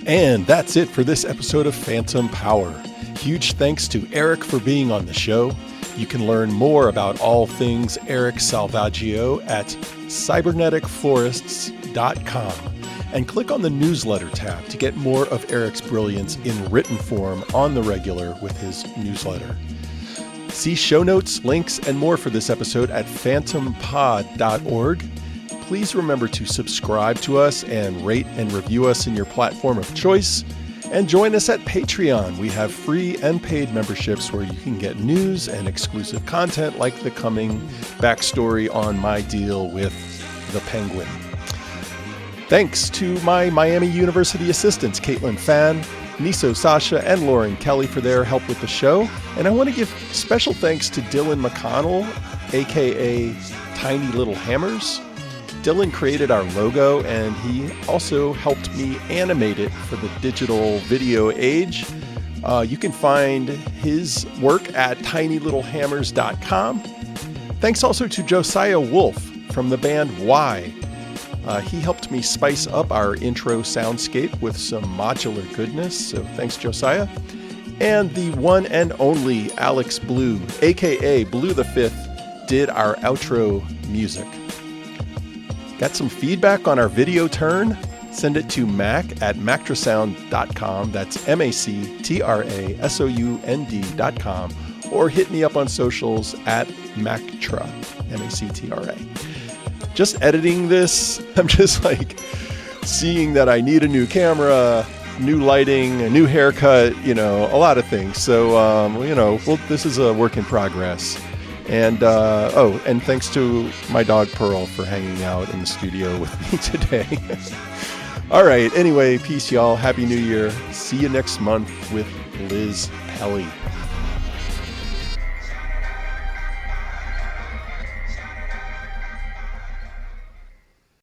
And that's it for this episode of Phantom Power. Huge thanks to Eryk for being on the show. You can learn more about all things Eryk Salvaggio at cyberneticflorists.com, and click on the newsletter tab to get more of Eryk's brilliance in written form on the regular with his newsletter. See show notes, links, and more for this episode at phantompod.org. Please remember to subscribe to us and rate and review us in your platform of choice. And join us at Patreon. We have free and paid memberships where you can get news and exclusive content like the coming backstory on my deal with the Penguin. Thanks to my Miami University assistants, Caitlin Fan, Niso Sasha, and Lauren Kelly for their help with the show. And I want to give special thanks to Dylan McConnell, aka Tiny Little Hammers. Dylan created our logo, and he also helped me animate it for the digital video age. You can find his work at tinylittlehammers.com. Thanks also to Josiah Wolf from the band Y. He helped me spice up our intro soundscape with some modular goodness, so thanks, Josiah. And the one and only Alex Blue, aka Blue the Fifth, did our outro music. Got some feedback on our video turn? Send it to Mack at mactrasound.com. That's MACTRASOUND.com. Or hit me up on socials at Mactra, MACTRA. Just editing this, I'm just like seeing that I need a new camera, new lighting, a new haircut, a lot of things. So, this is a work in progress. And, and thanks to my dog Pearl for hanging out in the studio with me today. All right. Anyway, peace, y'all. Happy New Year. See you next month with Liz Pelly.